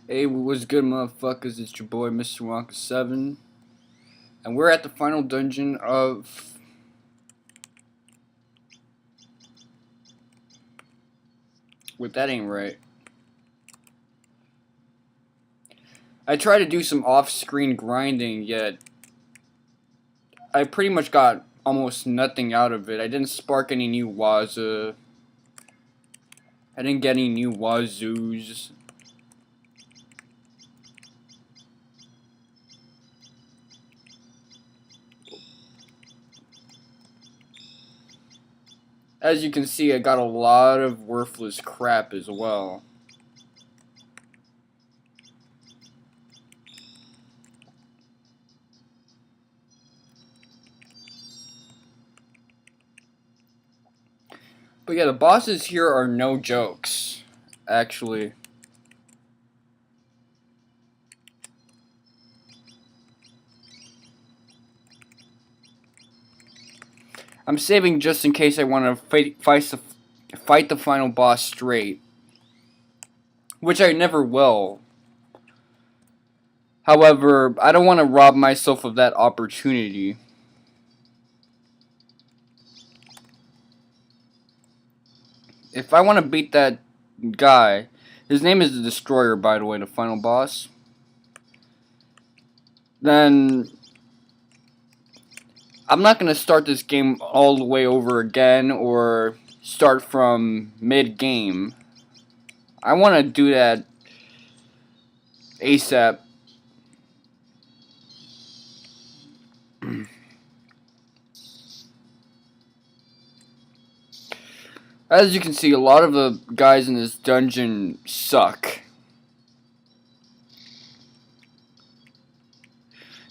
Hey, what's good, motherfuckers? It's your boy, Mr. Wonka 7, and we're at the final dungeon of. Wait, that ain't right. I tried to do some off screen grinding, yet I pretty much got almost nothing out of it. I didn't spark any new Waza. I didn't get any new Wazoos. As you can see, I got a lot of worthless crap as well. But yeah, the bosses here are no jokes, actually. I'm saving just in case I want to fight the final boss straight, which I never will. However, I don't want to rob myself of that opportunity. If I want to beat that guy, his name is the Destroyer, by the way, the final boss, then I'm not going to start this game all the way over again or start from mid-game. I want to do that ASAP. As you can see, a lot of the guys in this dungeon suck.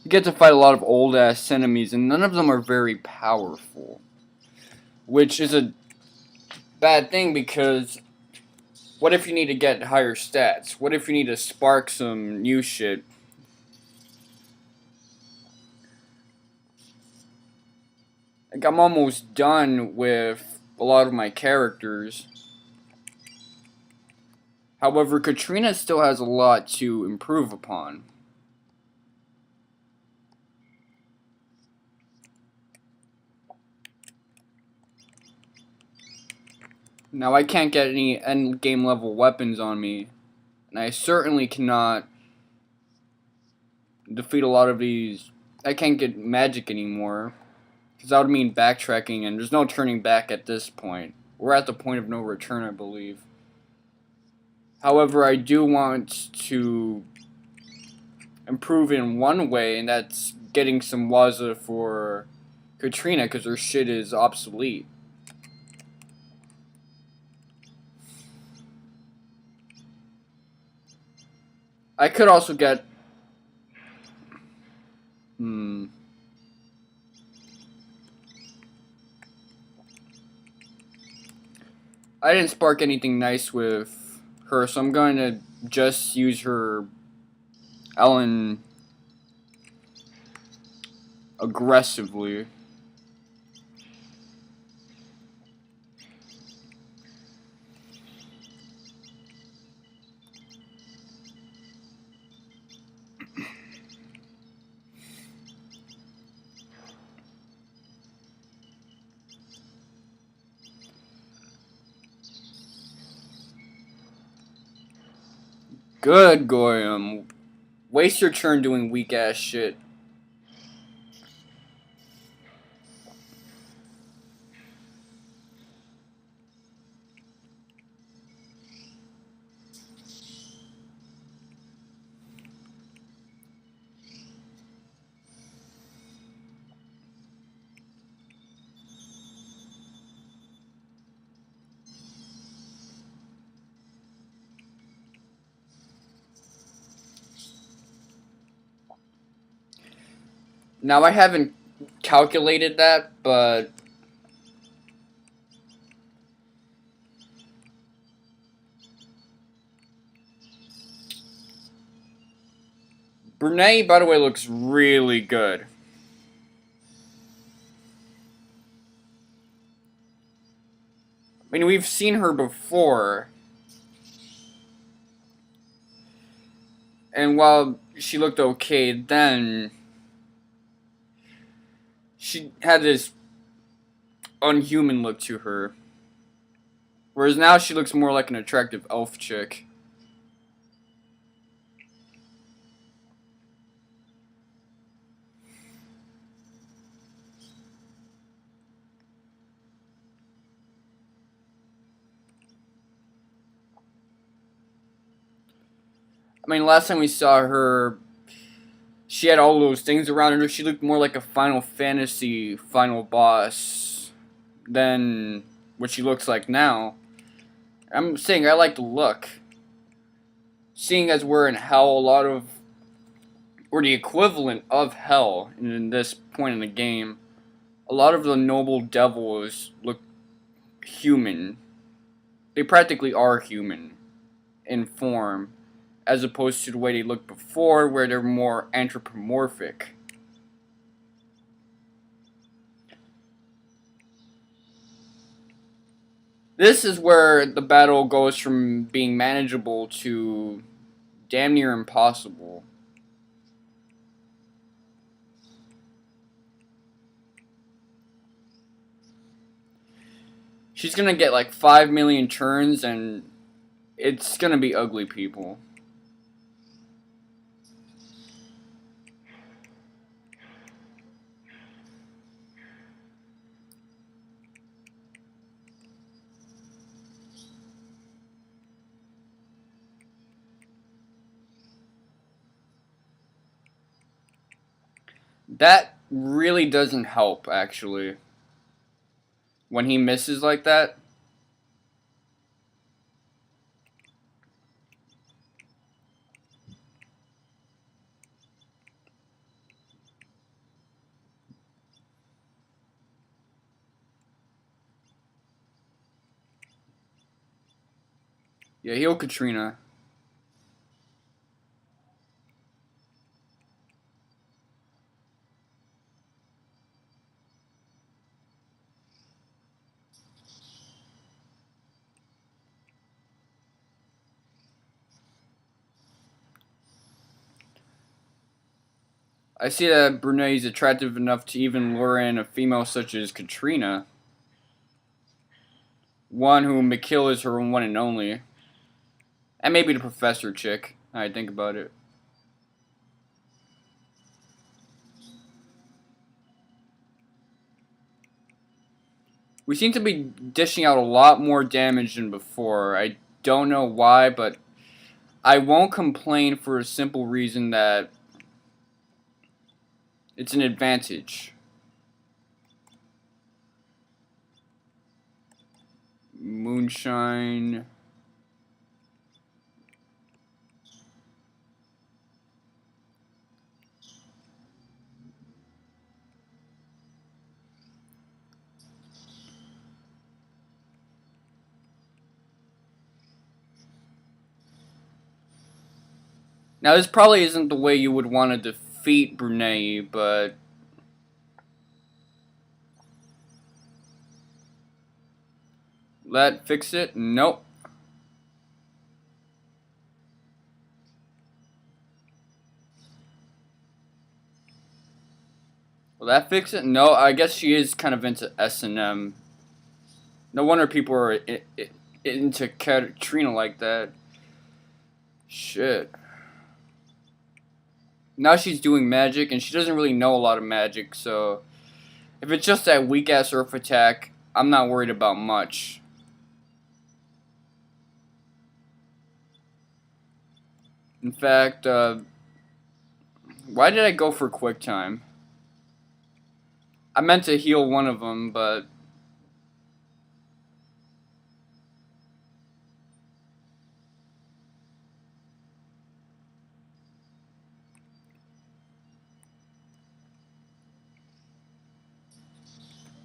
You get to fight a lot of old-ass enemies, and none of them are very powerful. Which is a bad thing, because what if you need to get higher stats? What if you need to spark some new shit? Like, I'm almost done with a lot of my characters. However, Katrina still has a lot to improve upon. Now, I can't get any end game level weapons on me, and I certainly cannot defeat a lot of these. I can't get magic anymore, because that would mean backtracking, and there's no turning back at this point. We're at the point of no return, I believe. However, I do want to improve in one way, and that's getting some Waza for Katrina, because her shit is obsolete. I could also get... I didn't spark anything nice with her, so I'm going to just use her Ellen aggressively. Good, Goyim. Waste your turn doing weak-ass shit. Now, I haven't calculated that, but... Brunei, by the way, looks really good. I mean, we've seen her before. And while she looked okay then, she had this unhuman look to her. Whereas now she looks more like an attractive elf chick. I mean, last time we saw her, she had all those things around her. She looked more like a Final Fantasy final boss than what she looks like now. I'm saying I like the look. Seeing as we're in hell, a lot of, or the equivalent of hell in this point in the game, a lot of the noble devils look human. They practically are human in form, as opposed to the way they looked before, where they're more anthropomorphic. This is where the battle goes from being manageable to damn near impossible. She's gonna get like 5 million turns and it's gonna be ugly, people. That really doesn't help, actually. When he misses like that. Yeah, heal Katrina. I see that Brunei is attractive enough to even lure in a female such as Katrina. One who Mikhail is her one and only. And maybe the professor chick. I think about it. We seem to be dishing out a lot more damage than before. I don't know why, but I won't complain for a simple reason that it's an advantage. Moonshine. Now, this probably isn't the way you would want to defeat Brunei, but that fix it? Nope. Will that fix it? No, I guess she is kind of into S&M. No wonder people are into Katrina like that. Shit. Now she's doing magic, and she doesn't really know a lot of magic, so if it's just that weak-ass Earth attack, I'm not worried about much. In fact, why did I go for quick time? I meant to heal one of them, but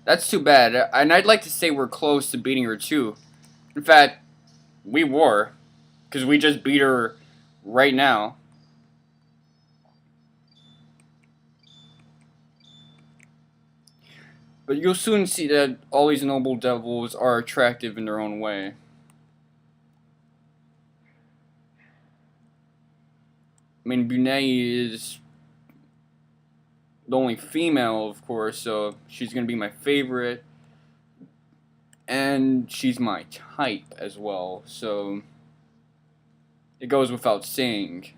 that's too bad. And I'd like to say we're close to beating her too. In fact, we were, because we just beat her right now. But you'll soon see that all these noble devils are attractive in their own way. I mean, Bunei is the only female, of course, so she's gonna be my favorite. And she's my type as well, so it goes without saying.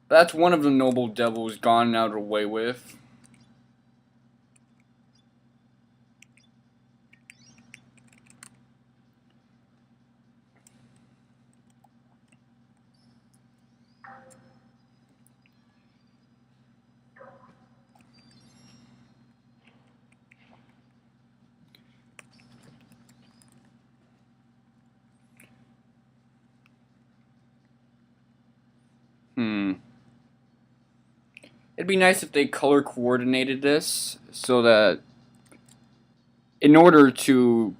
That's one of the noble devils gone out of the way with. It'd be nice if they color coordinated this so that in order to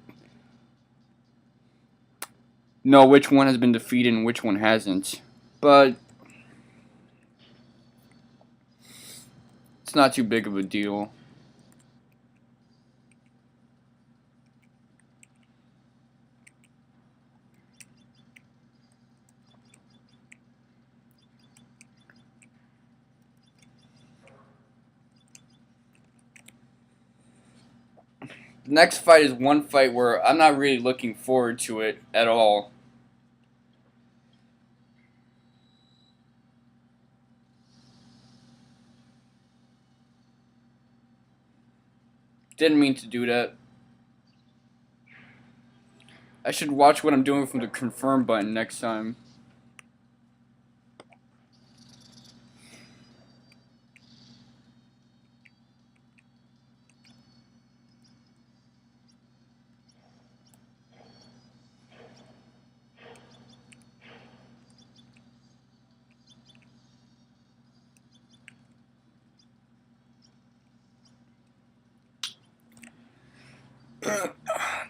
know which one has been defeated and which one hasn't. But it's not too big of a deal. The next fight is one fight where I'm not really looking forward to it at all. Didn't mean to do that. I should watch what I'm doing from the confirm button next time.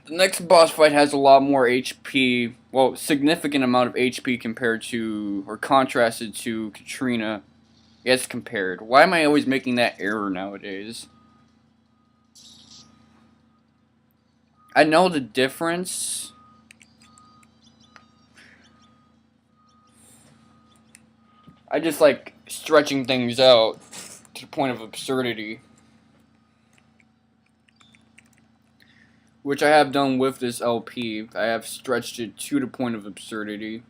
The next boss fight has a lot more HP, well, significant amount of HP compared to, or contrasted to Katrina. Yes, compared. Why am I always making that error nowadays? I know the difference. I just like stretching things out to the point of absurdity. Which I have done with this LP. I have stretched it to the point of absurdity.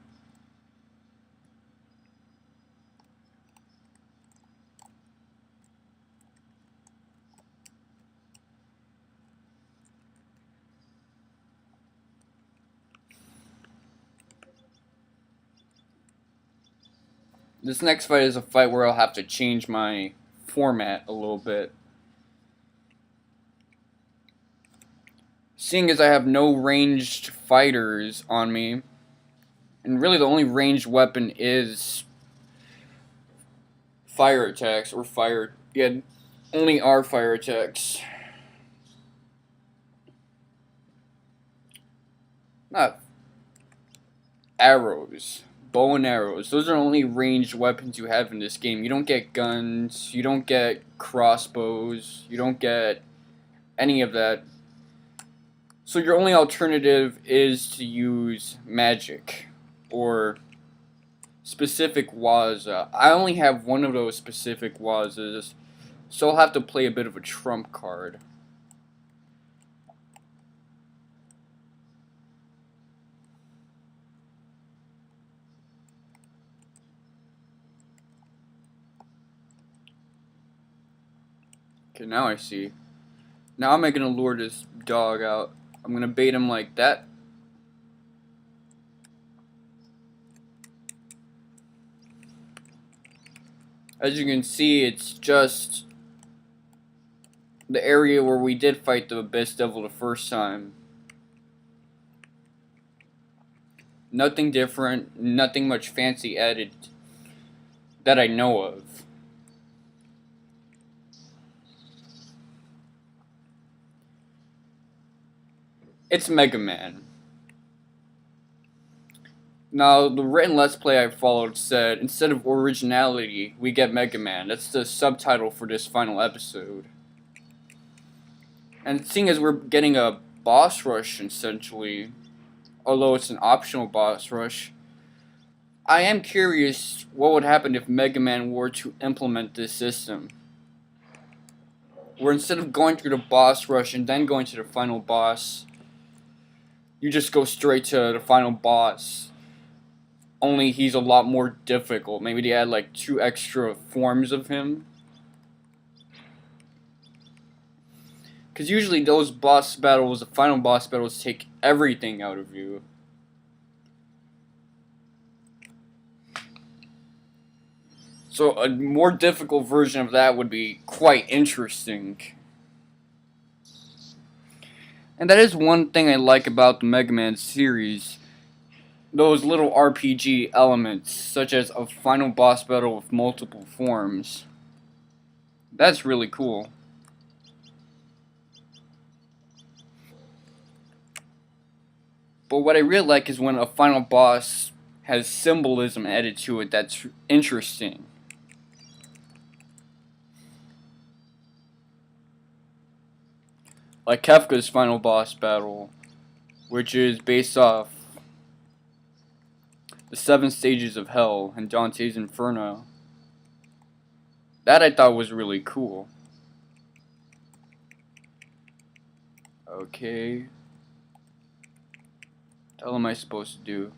This next fight is a fight where I'll have to change my format a little bit. Seeing as I have no ranged fighters on me, and really the only ranged weapon is fire attacks, or fire, yeah, only are fire attacks. Not arrows. Bow and arrows. Those are the only ranged weapons you have in this game. You don't get guns, you don't get crossbows, you don't get any of that. So your only alternative is to use magic or specific waza. I only have one of those specific wazas, so I'll have to play a bit of a trump card. Okay, now I see. Now I'm gonna lure this dog out. I'm gonna bait him like that. As you can see, it's just the area where we did fight the Abyss Devil the first time. Nothing different, nothing much fancy added that I know of. It's Mega Man. Now, the written Let's Play I followed said, instead of originality, we get Mega Man. That's the subtitle for this final episode. And seeing as we're getting a boss rush, essentially, although it's an optional boss rush. I am curious what would happen if Mega Man were to implement this system, where instead of going through the boss rush and then going to the final boss, you just go straight to the final boss. Only he's a lot more difficult. Maybe they add like 2 extra forms of him. Because usually those boss battles, the final boss battles, take everything out of you. So a more difficult version of that would be quite interesting. And that is one thing I like about the Mega Man series. Those little RPG elements, such as a final boss battle with multiple forms. That's really cool. But what I really like is when a final boss has symbolism added to it that's interesting. Like Kefka's final boss battle, which is based off the 7 stages of hell and Dante's Inferno. That I thought was really cool. Okay. What the hell am I supposed to do?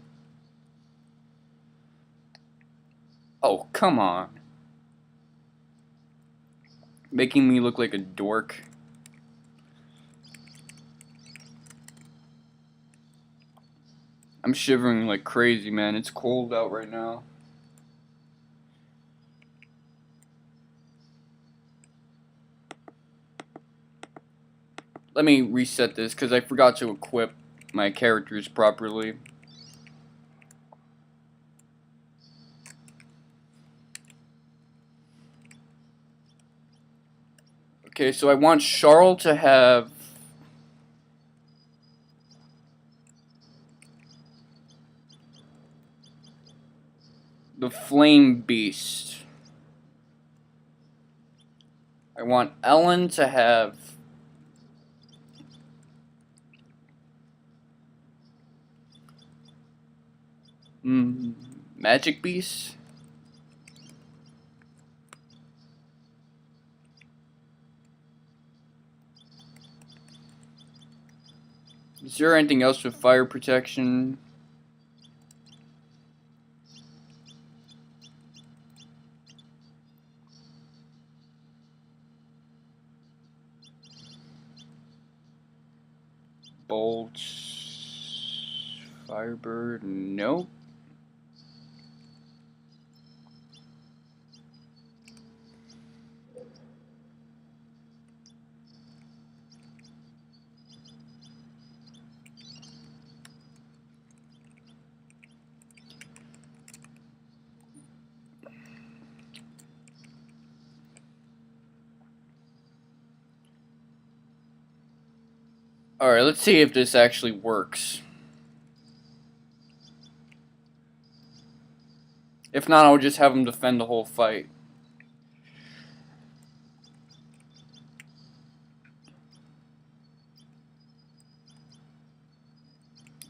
Oh, come on. Making me look like a dork. I'm shivering like crazy, man. It's cold out right now. Let me reset this because I forgot to equip my characters properly. Okay, so I want Charles to have the Flame Beast. I want Ellen to have Magic Beast. Is there anything else with fire protection? Bolt, Firebird, nope. Alright, let's see if this actually works. If not, I'll just have him defend the whole fight.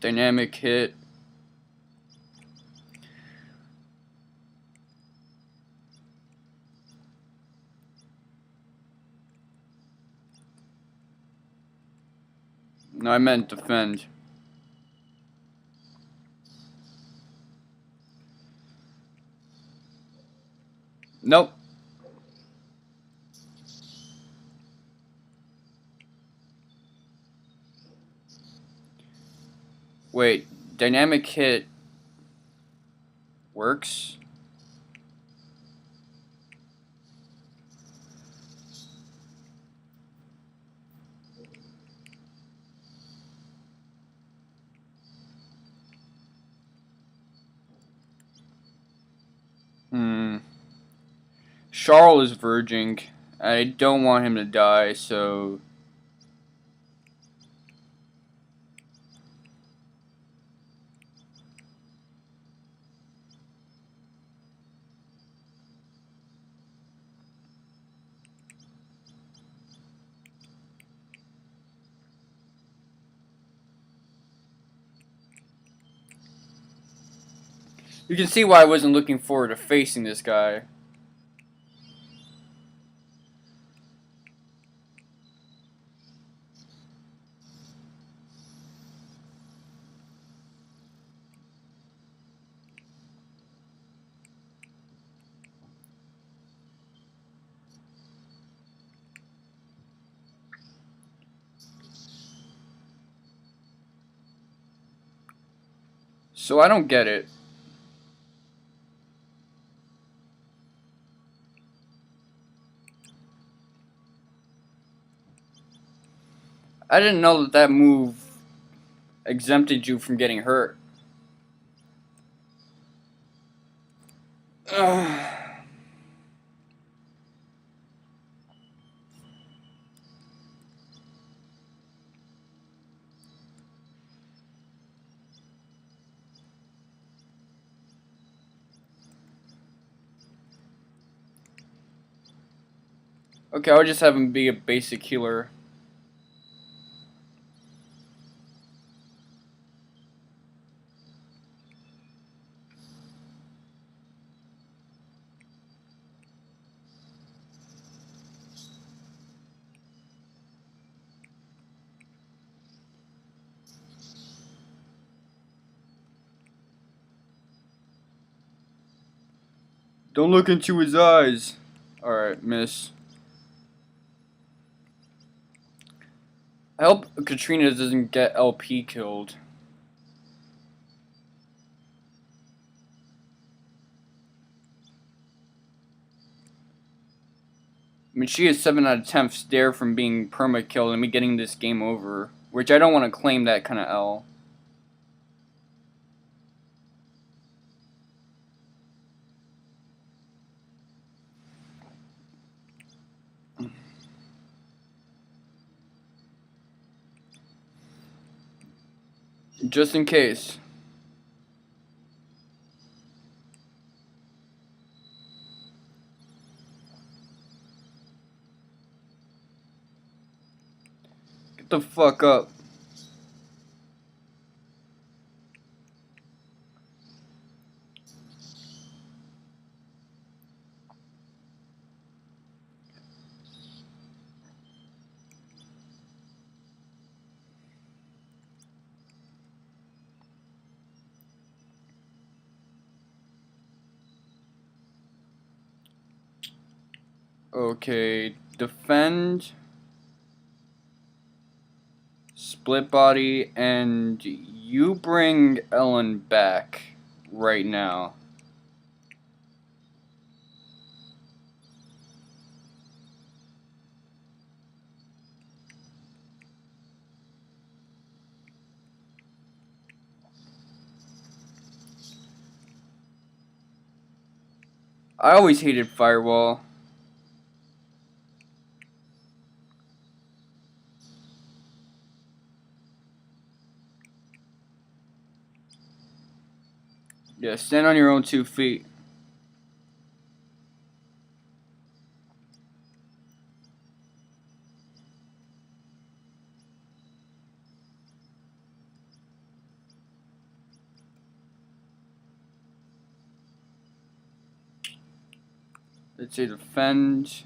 Dynamic hit. No, I meant defend. Nope. Wait, dynamic hit works? Charles is verging. I don't want him to die, so... You can see why I wasn't looking forward to facing this guy. So I don't get it. I didn't know that that move exempted you from getting hurt. Okay, I'll just have him be a basic healer. Don't look into his eyes. Alright, miss. I hope Katrina doesn't get LP killed. I mean, she is 7 out of 10 stare from being perma-killed and me getting this game over. Which I don't want to claim that kind of L. Just in case. Get the fuck up. Okay, defend, split body, and you bring Ellen back right now. I always hated Firewall. Yeah, stand on your own 2 feet. Let's say defend.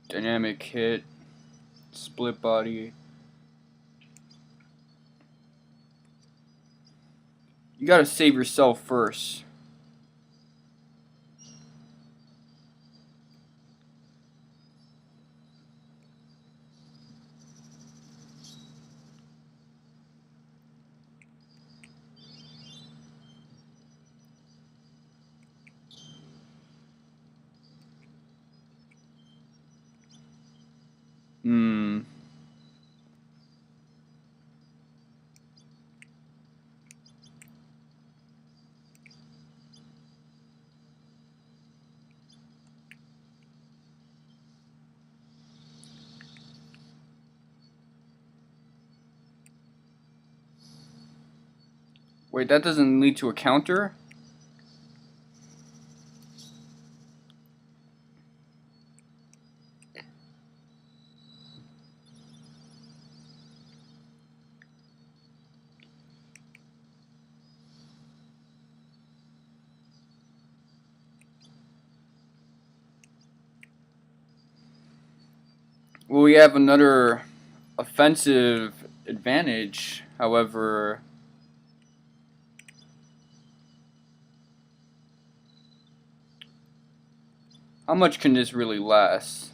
Dynamic hit. Split body. You gotta save yourself first. Hmm. Wait, that doesn't lead to a counter? Well, we have another offensive advantage. However, how much can this really last?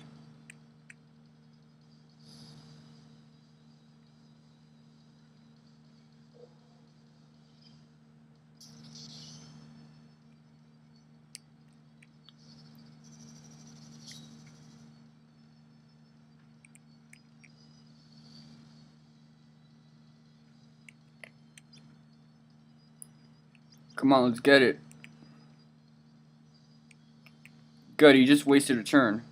Come on, let's get it. Good, he just wasted a turn.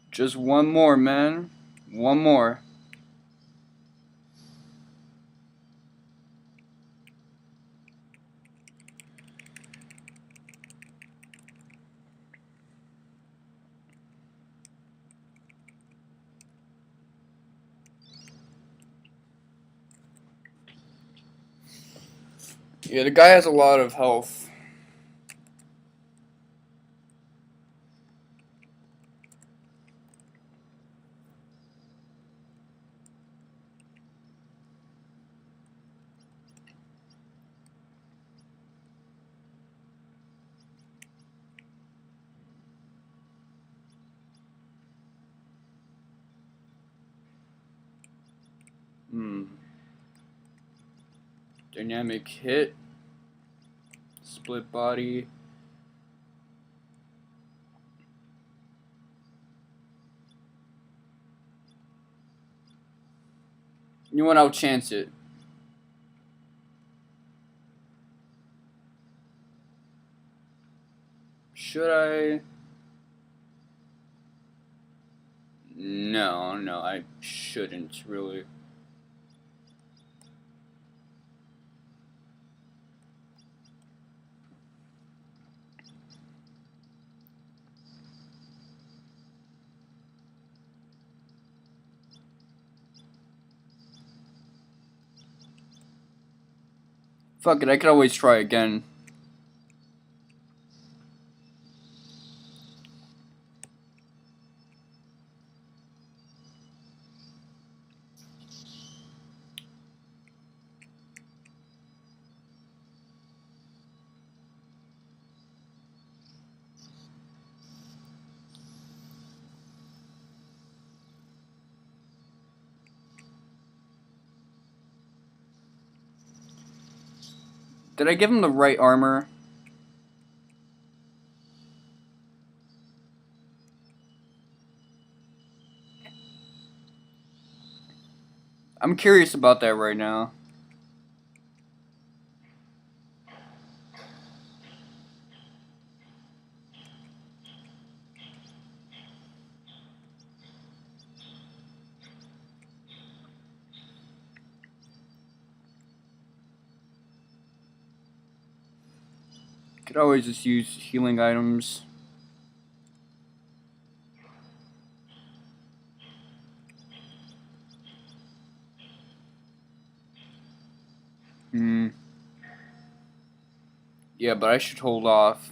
Just one more, man. One more. Yeah, the guy has a lot of health. Hmm. Dynamic hit. Split body. You know what? I'll chance it. Should I? No, no, I shouldn't really. Fuck it, I could always try again. Did I give him the right armor? I'm curious about that right now. Could always just use healing items. Hmm. Yeah, but I should hold off.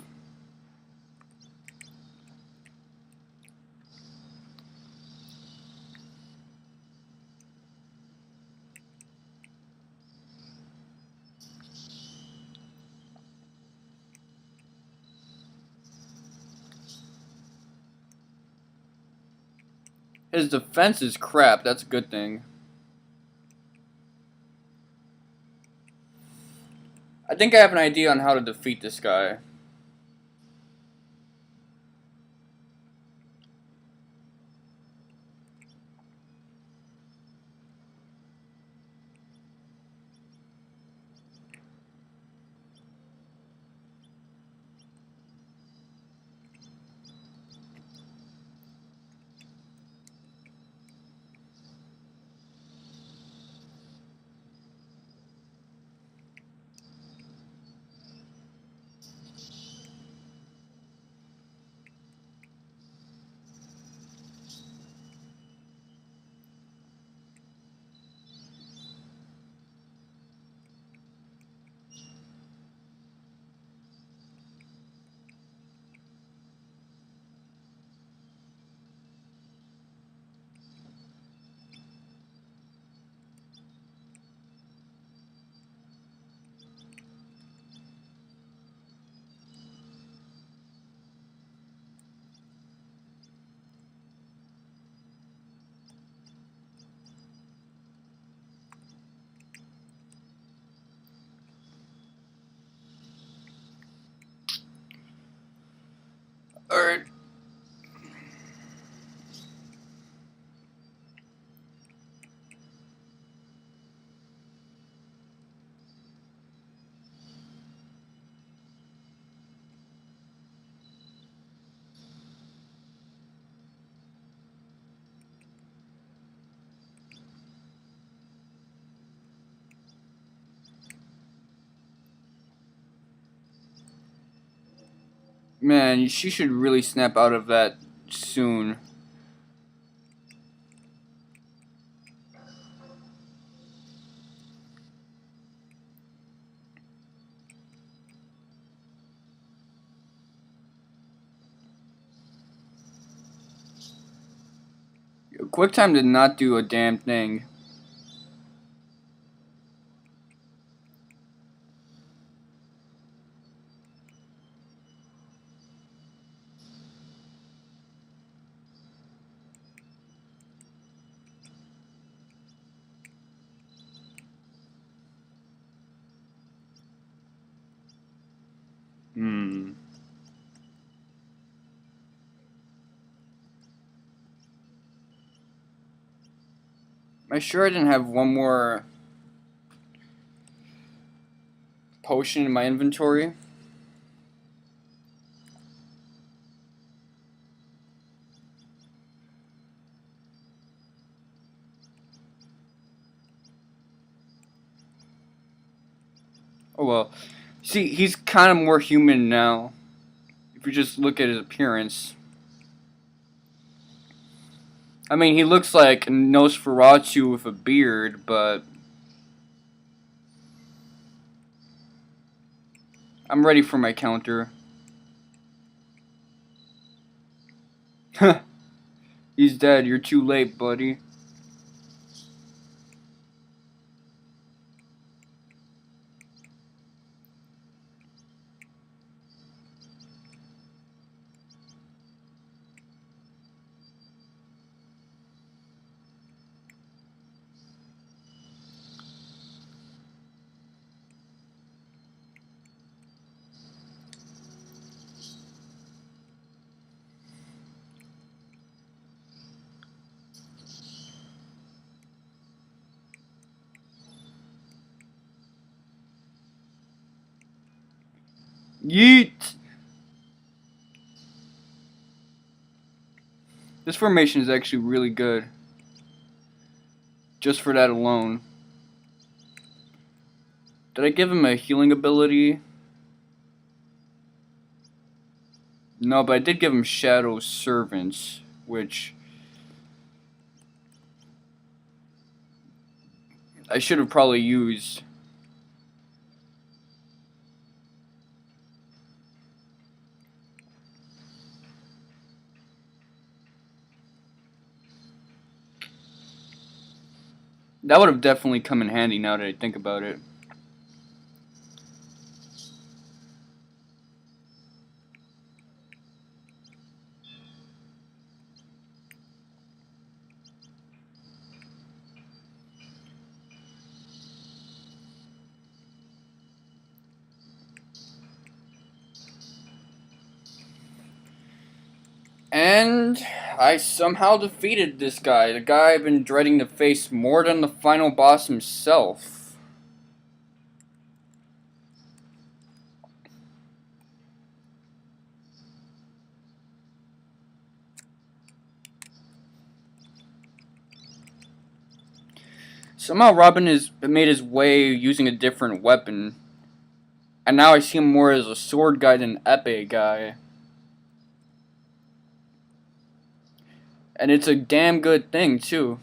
His defense is crap, that's a good thing. I think I have an idea on how to defeat this guy. Man, she should really snap out of that soon. QuickTime did not do a damn thing. Hmm. Am I sure I didn't have one more potion in my inventory? Oh well. See, he's kind of more human now. If you just look at his appearance. I mean, he looks like Nosferatu with a beard, but I'm ready for my counter. He's dead. You're too late, buddy. Yeet! This formation is actually really good. Just for that alone. Did I give him a healing ability? No, but I did give him Shadow Servants, which I should have probably used. That would have definitely come in handy now that I think about it. And I somehow defeated this guy, the guy I've been dreading to face more than the final boss himself. Somehow Robin has made his way using a different weapon. And now I see him more as a sword guy than an epee guy. And it's a damn good thing, too.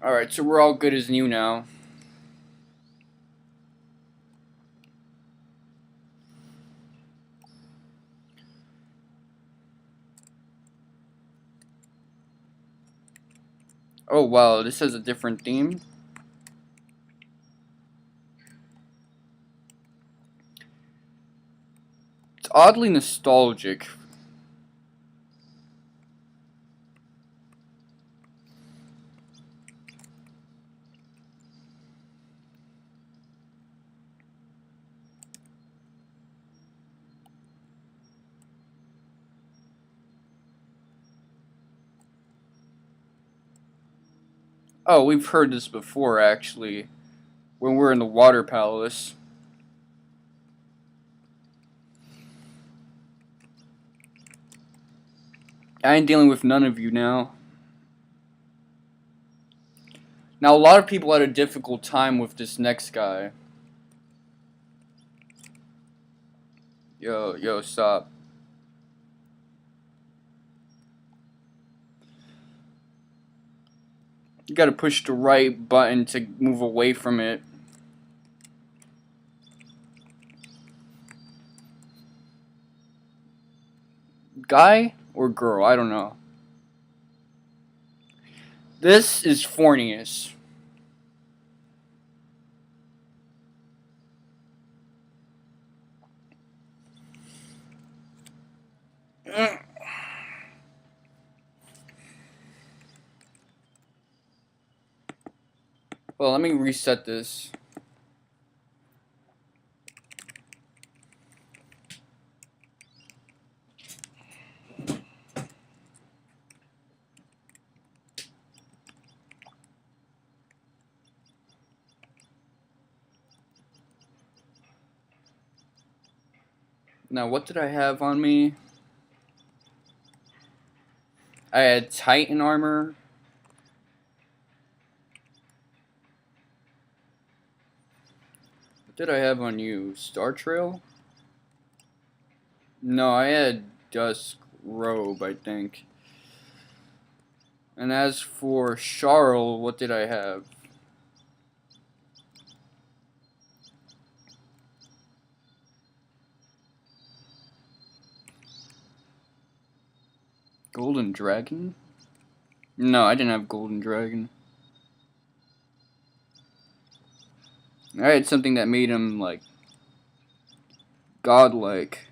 Alright, so we're all good as new now. Oh wow, this has a different theme. It's oddly nostalgic. Oh, we've heard this before, actually, when we're in the Water Palace. I ain't dealing with none of you now. Now, a lot of people had a difficult time with this next guy. Yo, stop. You gotta push the right button to move away from it. Guy or girl? I don't know. This is Fornius. Well, let me reset this. Now, what did I have on me? I had Titan armor. What did I have on you? Star Trail? No, I had Dusk Robe, I think. And as for Charles, what did I have? Golden Dragon? No, I didn't have Golden Dragon. I had something that made him, like, godlike.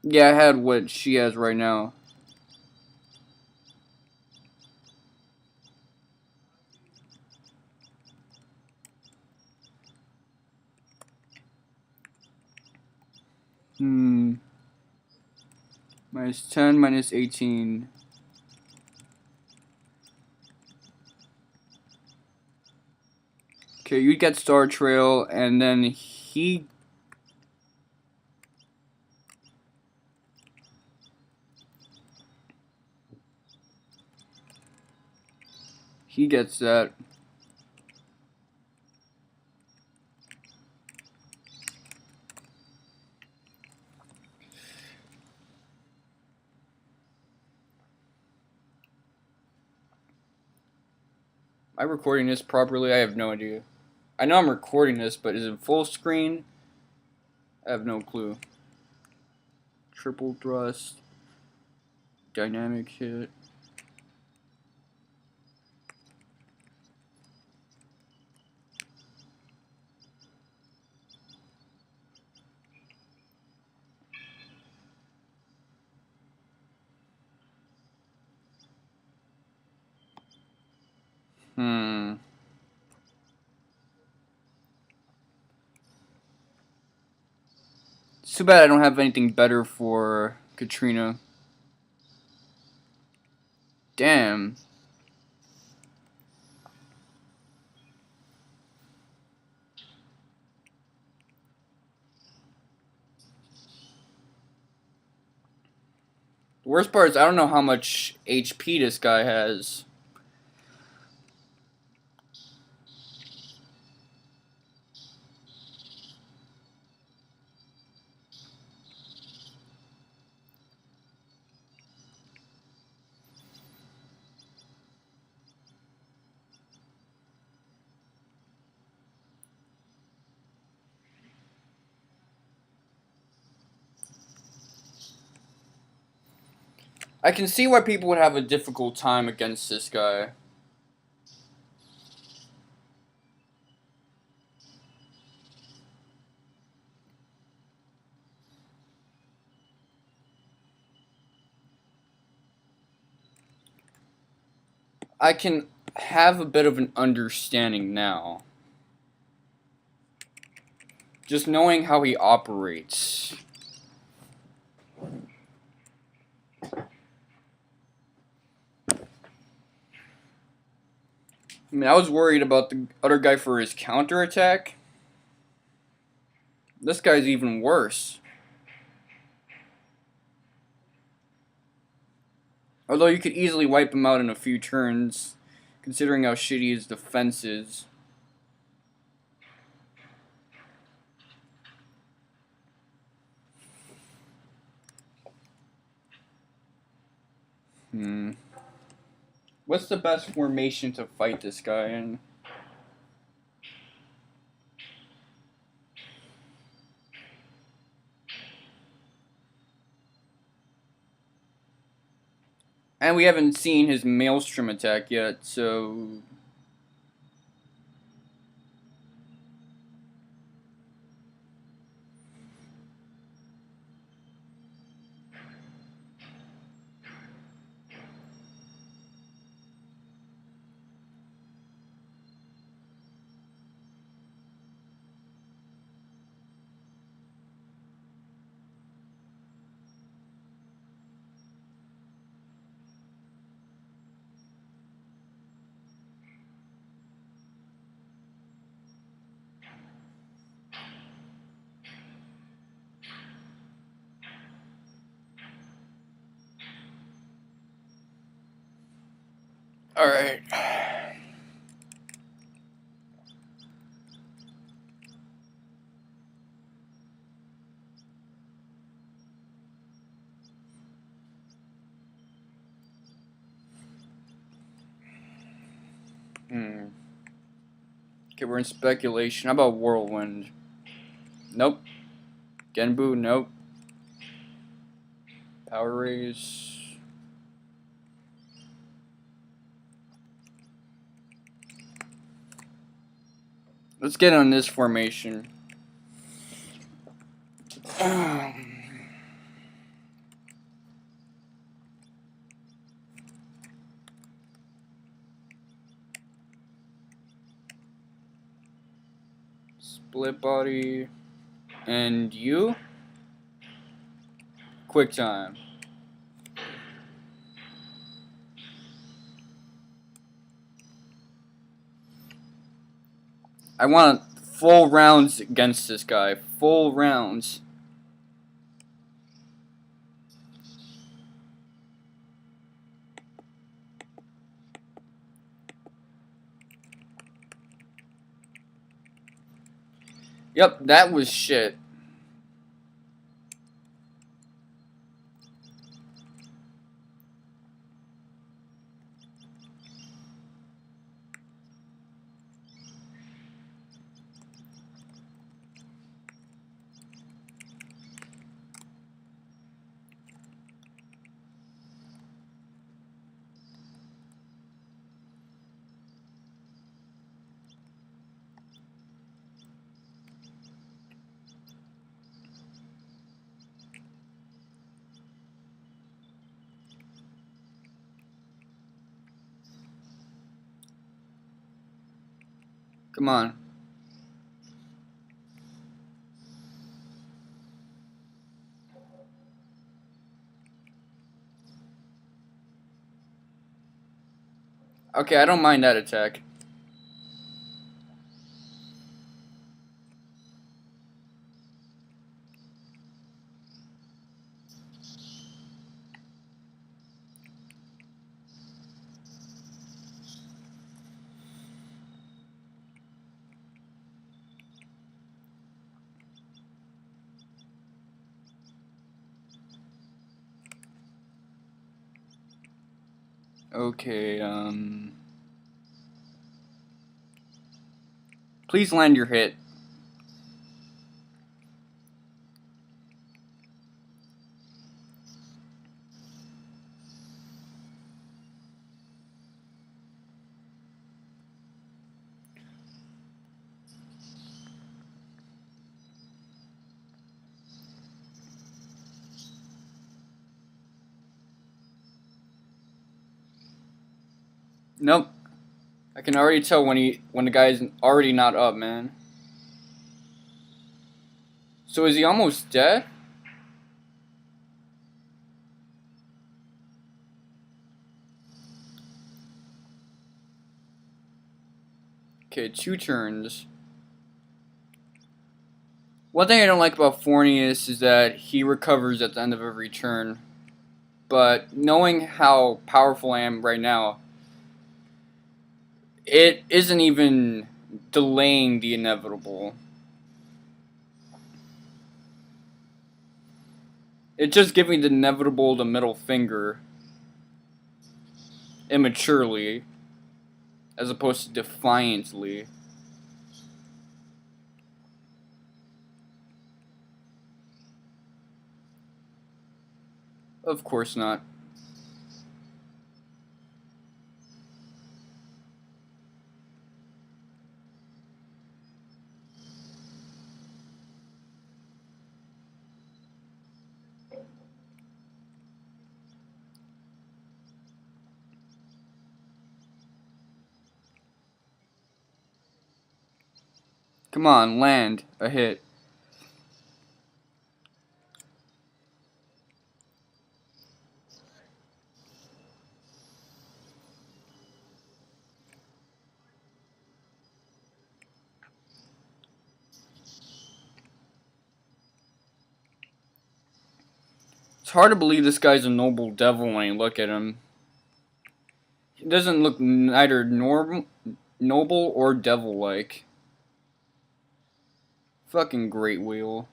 Yeah, I had what she has right now. Minus 10, minus 18. Okay, you get Star Trail, and then he gets that. Am I recording this properly? I have no idea. I know I'm recording this, but is it full screen? I have no clue. Triple thrust. Dynamic hit. It's too bad I don't have anything better for Katrina. Damn. The worst part is I don't know how much HP this guy has. I can see why people would have a difficult time against this guy. I can have a bit of an understanding now. Just knowing how he operates. I mean, I was worried about the other guy for his counterattack. This guy's even worse. Although you could easily wipe him out in a few turns, considering how shitty his defense is. What's the best formation to fight this guy in? And we haven't seen his Maelstrom attack yet, so... Alright. Okay, we're in speculation. How about Whirlwind? Nope. Genbu? Nope. Power Raise. Let's get on this formation. Split body. And you? Quick time. I want full rounds against this guy. Full rounds. Yep, that was shit. Come on. Okay, I don't mind that attack. Okay, please land your hit. Nope. I can already tell when the guy's already not up, man. So is he almost dead? Okay, 2 turns. One thing I don't like about Fornius is that he recovers at the end of every turn. But knowing how powerful I am right now, it isn't even delaying the inevitable. It's just giving the inevitable the middle finger. Immaturely. As opposed to defiantly. Of course not. Come on, land. A hit. It's hard to believe this guy's a noble devil when you look at him. He doesn't look neither noble or devil-like. Fucking great wheel.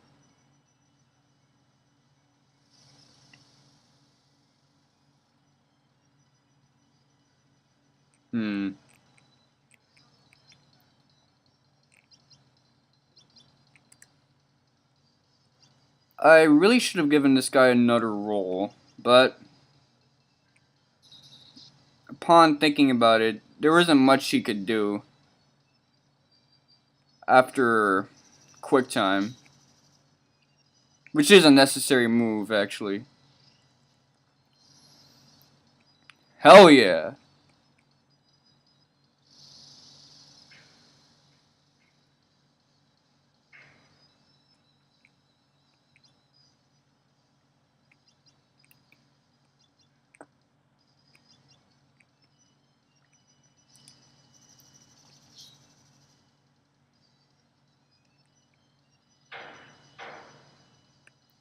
I really should have given this guy another roll, but upon thinking about it, there isn't much he could do after quick time, which is a necessary move, actually. Hell yeah.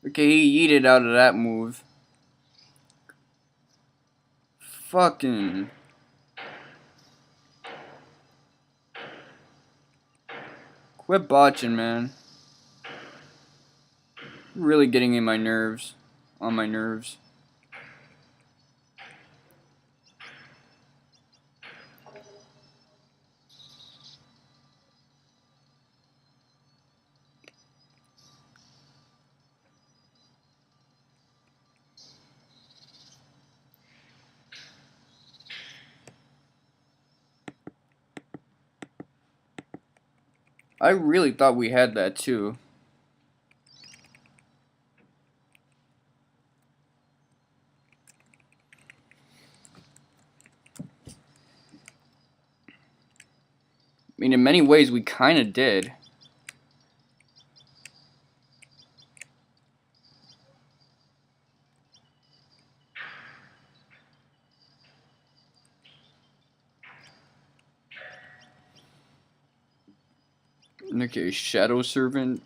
Okay, he yeeted out of that move. Fucking... Quit botching, man. Really getting in my nerves. On my nerves. I really thought we had that too. I mean, in many ways, we kind of did. Okay, Shadow Servant.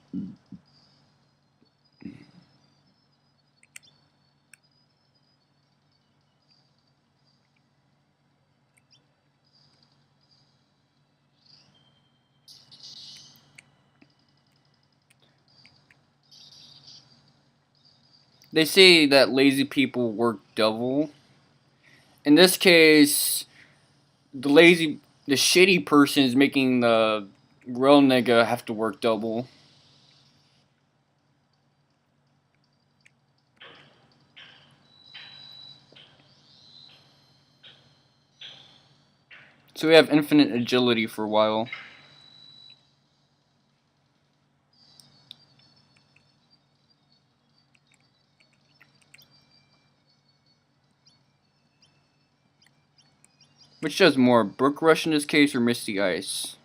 They say that lazy people work double. In this case, the shitty person is making the real nigga have to work double. So we have infinite agility for a while. Which does more, Brook Rush in this case or Misty Ice?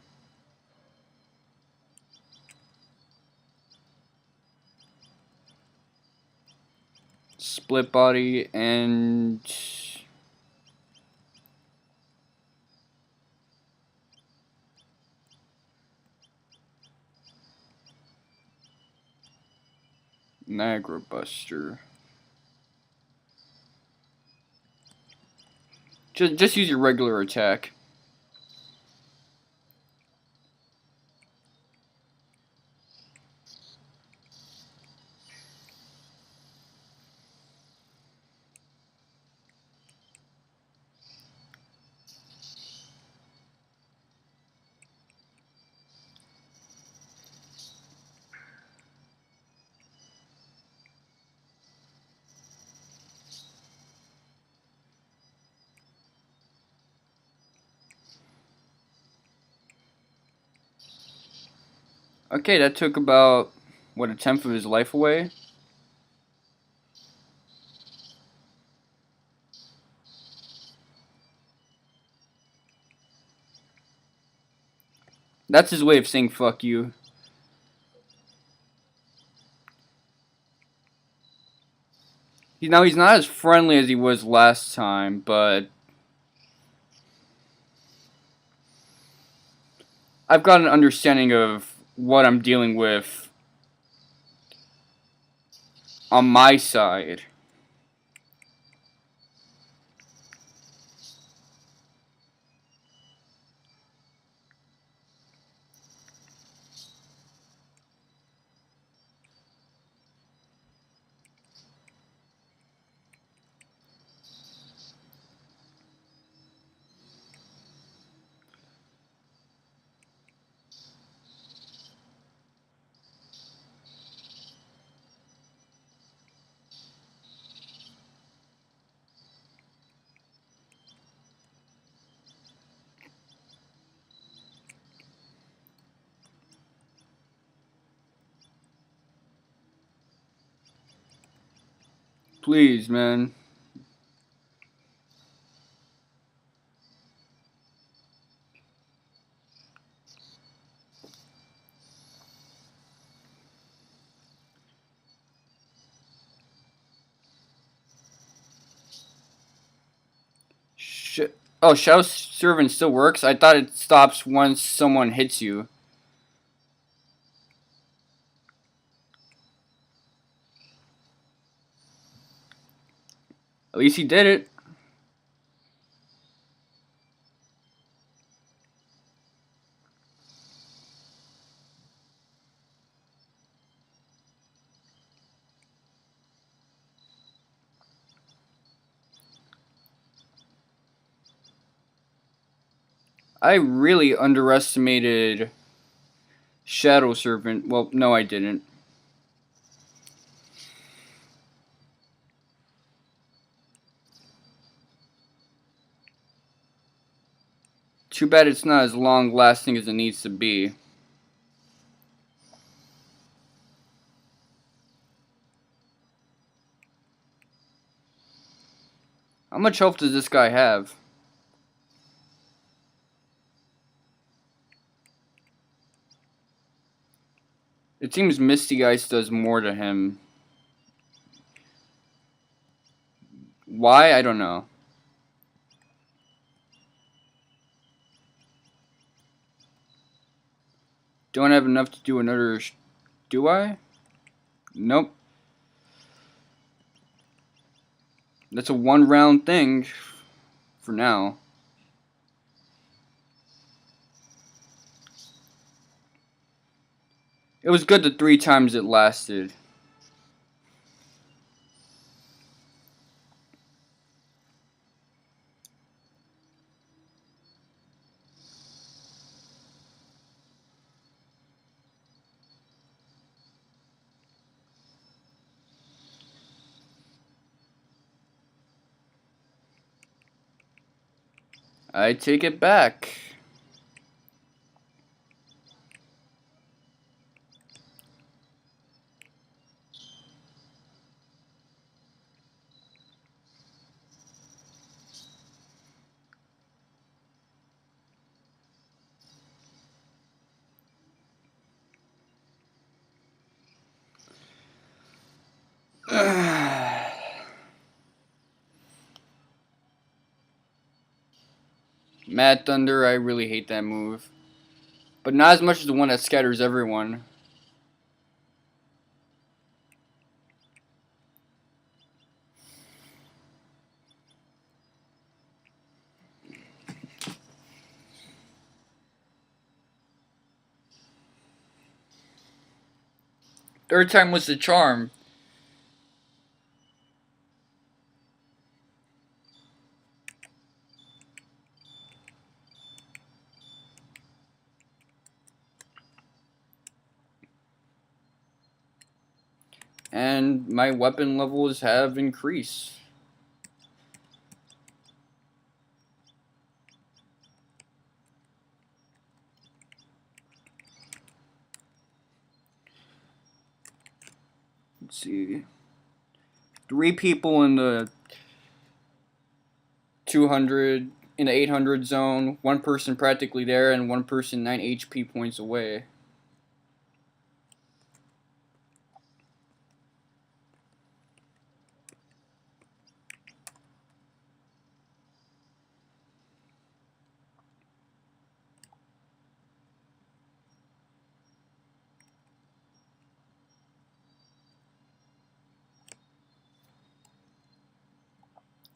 split body, and Niagara Buster. Just use your regular attack. Okay, that took about, what, a tenth of his life away? That's his way of saying fuck you. Now, he's not as friendly as he was last time, but I've got an understanding of what I'm dealing with on my side. Please, man. Oh, Shadow Servant still works? I thought it stops once someone hits you. At least he did it. I really underestimated Shadow Servant. Well, no, I didn't. Too bad it's not as long lasting as it needs to be. How much health does this guy have? It seems Misty Ice does more to him. Why? I don't know. Don't have enough to do another... Do I? Nope. That's a one round thing. For now. It was good the 3 times it lasted. I take it back. Mad Thunder, I really hate that move. But not as much as the one that scatters everyone. Third time was the charm. And my weapon levels have increased. Let's see. 3 people in the 200, in the 800 zone, 1 person practically there, and 1 person 9 HP points away.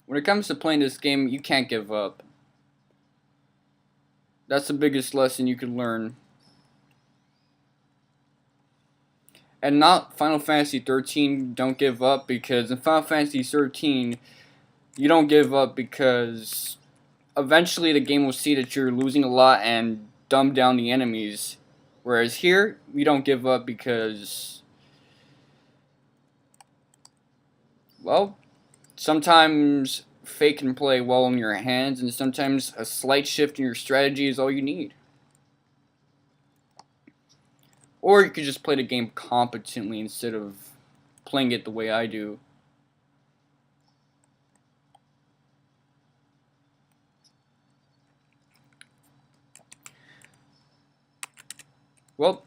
When it comes to playing this game, you can't give up. That's the biggest lesson you can learn. And not Final Fantasy 13, don't give up, because in Final Fantasy 13, you don't give up because eventually the game will see that you're losing a lot and dumb down the enemies. Whereas here, you don't give up because, well, sometimes fate can play well in your hands, and sometimes a slight shift in your strategy is all you need. Or you could just play the game competently instead of playing it the way I do. Well,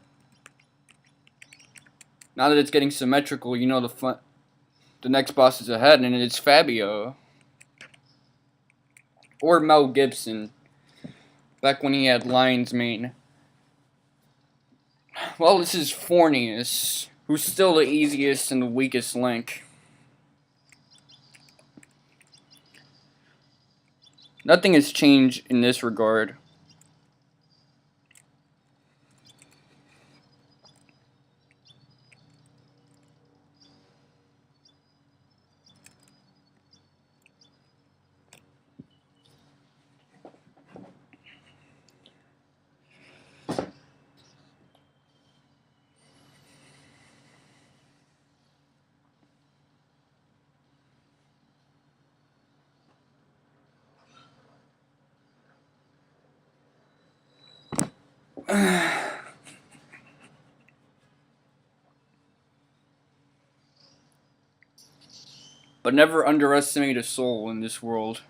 now that it's getting symmetrical, you know the next boss is ahead, and it's Fabio. Or Mel Gibson, back when he had Lion's Mane. Well, this is Fornius, who's still the easiest and the weakest link. Nothing has changed in this regard. But never underestimate a soul in this world.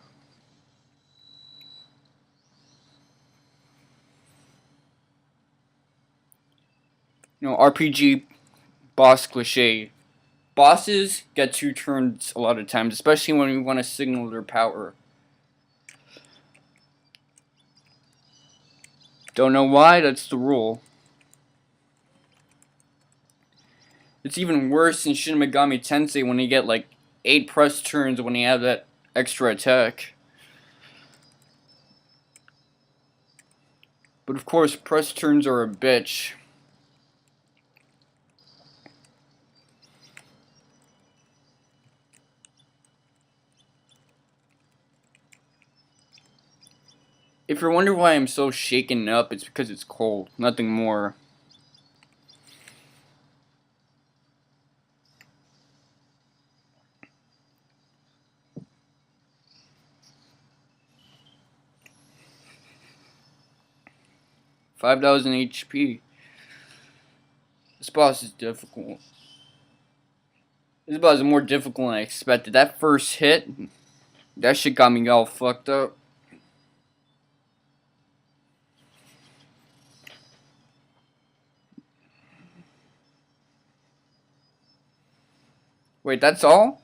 You know, RPG boss cliche. Bosses get 2 turns a lot of times, especially when you want to signal their power. Don't know why, that's the rule. It's even worse in Shin Megami Tensei when you get like 8 press turns when you have that extra attack. But of course, press turns are a bitch. If you're wondering why I'm so shaken up, it's because it's cold, nothing more. $5,000 HP. This boss is difficult. This boss is more difficult than I expected. That first hit, that shit got me all fucked up. Wait, that's all?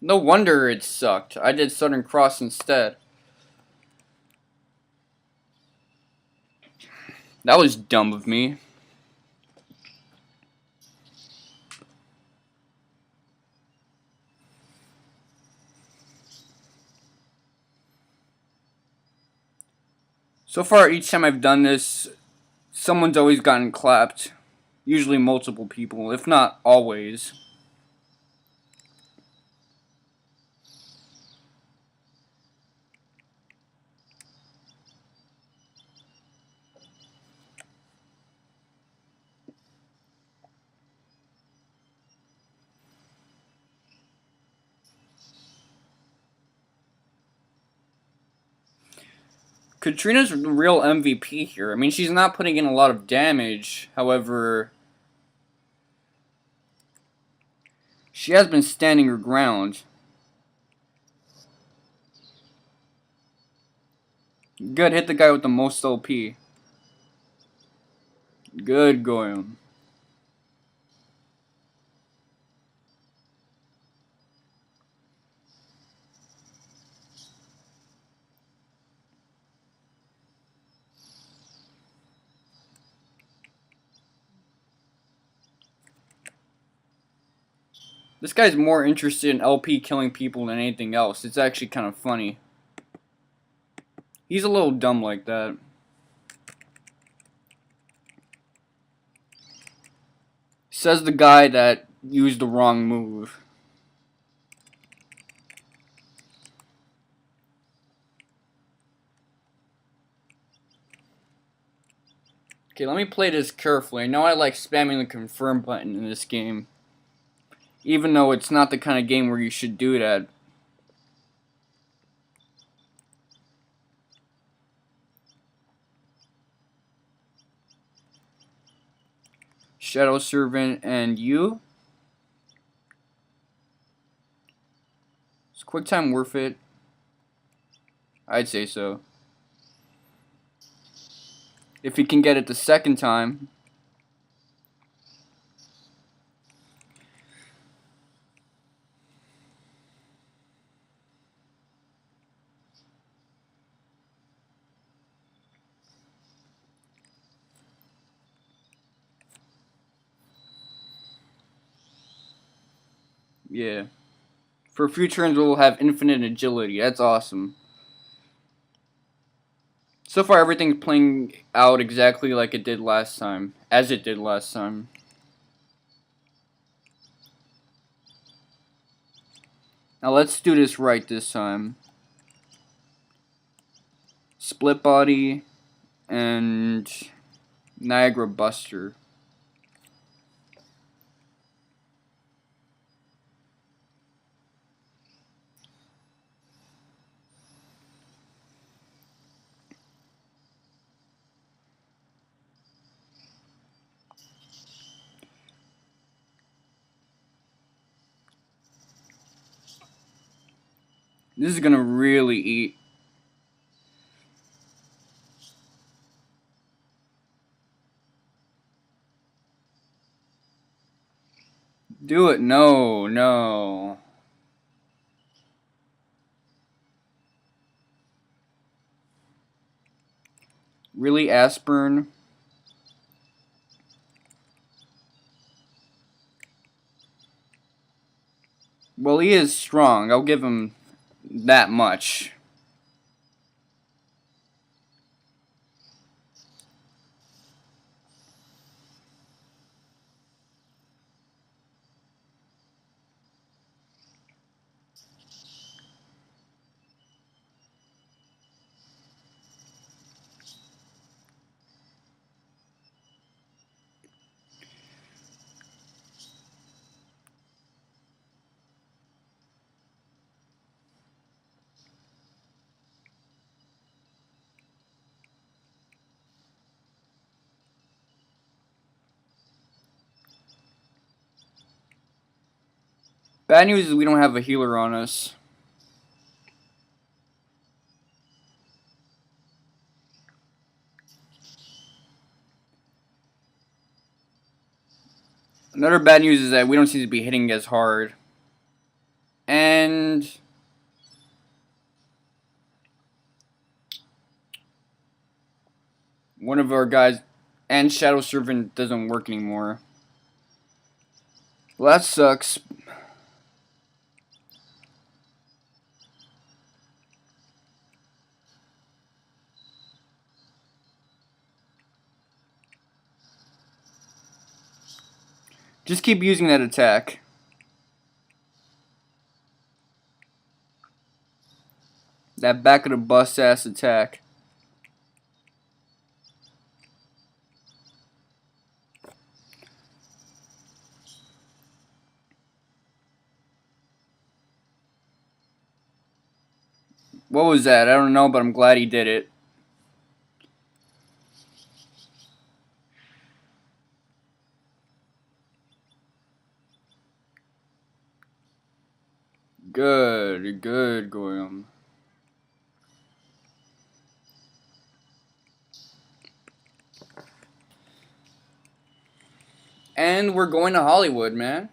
No wonder it sucked. I did Southern Cross instead. That was dumb of me. So far, each time I've done this, someone's always gotten clapped. Usually multiple people, if not always. Katrina's the real MVP here. I mean, she's not putting in a lot of damage. However, she has been standing her ground. Good, hit the guy with the most OP. Good going. This guy's more interested in LP killing people than anything else. It's actually kind of funny. He's a little dumb like that. Says the guy that used the wrong move. Okay, let me play this carefully. I know I like spamming the confirm button in this game. Even though it's not the kind of game where you should do that. Shadow Servant and you? Is quick time worth it? I'd say so. If he can get it the second time. Yeah. For a few turns, we'll have infinite agility. That's awesome. So far, everything's playing out exactly like it did last time. As it did last time. Now let's do this right this time. Split Body and Niagara Buster. This is gonna really eat. Do it. No, no. Really, Aspirin? Well, he is strong. I'll give him that much. Bad news is we don't have a healer on us. Another bad news is that we don't seem to be hitting as hard. And One of our guys and Shadow Servant doesn't work anymore. Well, that sucks. Just keep using that attack. That back of the bus ass attack. What was that? I don't know, but I'm glad he did it. Good, good, Goyam. And we're going to Hollywood, man.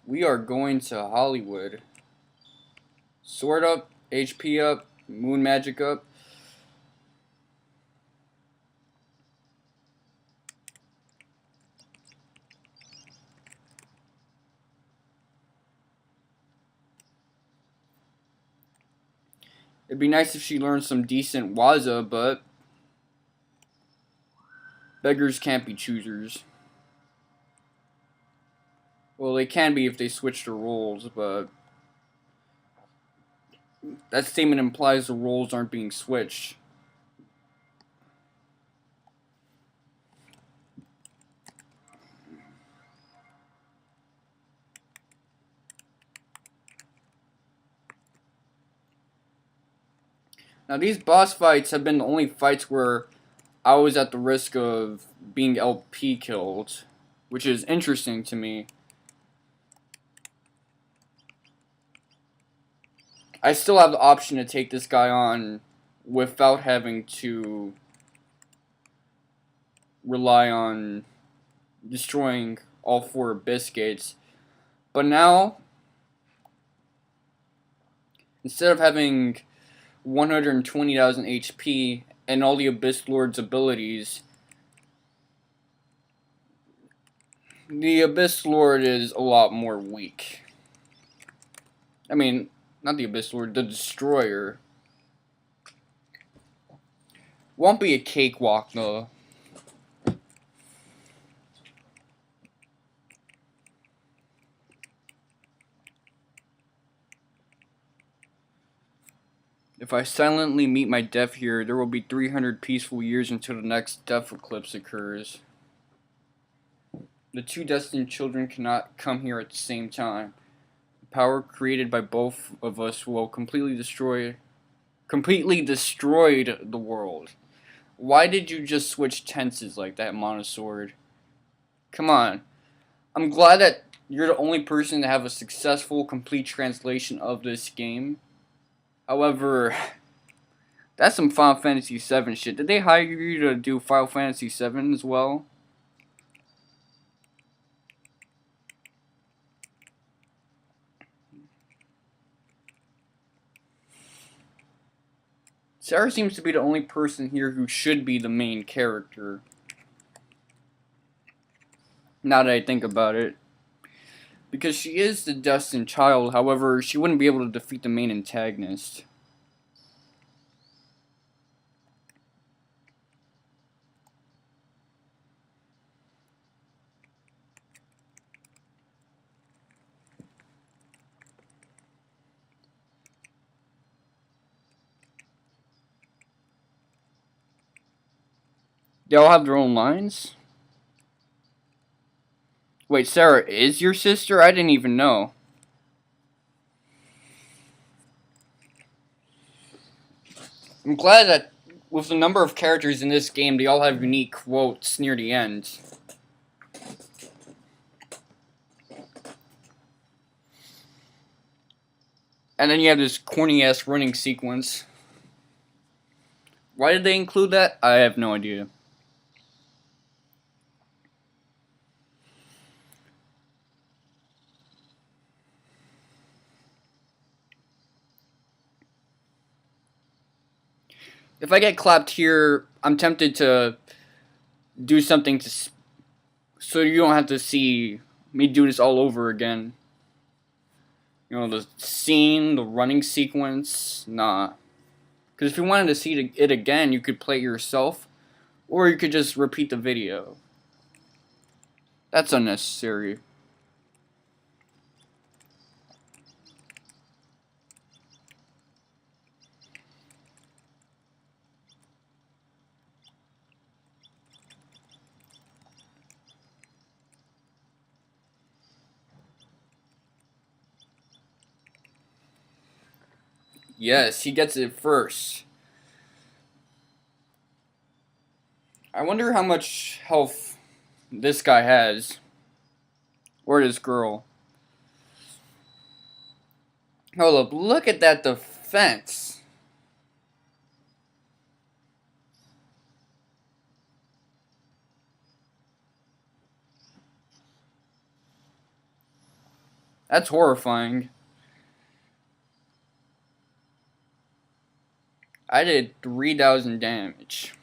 We are going to Hollywood. Sword up, HP up, moon magic up. It'd be nice if she learned some decent Waza, but beggars can't be choosers. Well, they can be if they switch their roles, but that statement implies the roles aren't being switched. Now, these boss fights have been the only fights where I was at the risk of being LP killed, which is interesting to me. I still have the option to take this guy on without having to rely on destroying all 4 Abyss gates. But now, instead of having 120,000 HP and all the Abyss Lord's abilities, the Abyss Lord is a lot more weak. I mean, not the Abyss Lord, the Destroyer. Won't be a cakewalk, though. If I silently meet my death here, there will be 300 peaceful years until the next death eclipse occurs. The 2 destined children cannot come here at the same time. The power created by both of us will completely destroyed the world. Why did you just switch tenses like that, Monosword? Come on. I'm glad that you're the only person to have a successful, complete translation of this game. However, that's some Final Fantasy VII shit. Did they hire you to do Final Fantasy VII as well? Sarah seems to be the only person here who should be the main character. Now that I think about it. Because she is the destined child, however, she wouldn't be able to defeat the main antagonist. They all have their own lines? Wait, Sarah is your sister? I didn't even know. I'm glad that with the number of characters in this game, they all have unique quotes near the end. And then you have this corny-ass running sequence. Why did they include that? I have no idea. If I get clapped here, I'm tempted to do something so you don't have to see me do this all over again. You know, the scene, the running sequence, nah. Because if you wanted to see it again, you could play it yourself, or you could just repeat the video. That's unnecessary. Yes, he gets it first. I wonder how much health this guy has. Or this girl. Hold up, look at that defense. That's horrifying. I did 3,000 damage.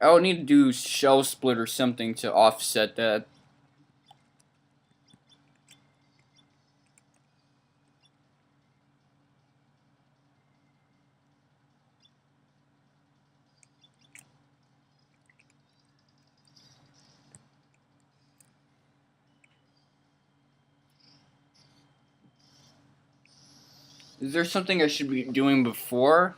I would need to do shell split or something to offset that. Is there something I should be doing before?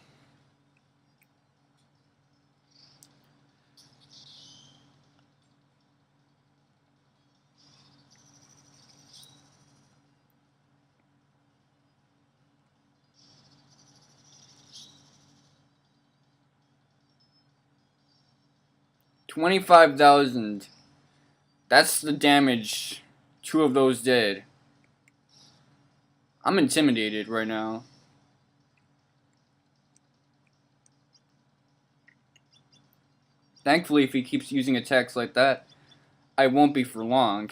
$25,000. That's the damage 2 of those did. I'm intimidated right now. Thankfully, if he keeps using attacks like that, I won't be for long.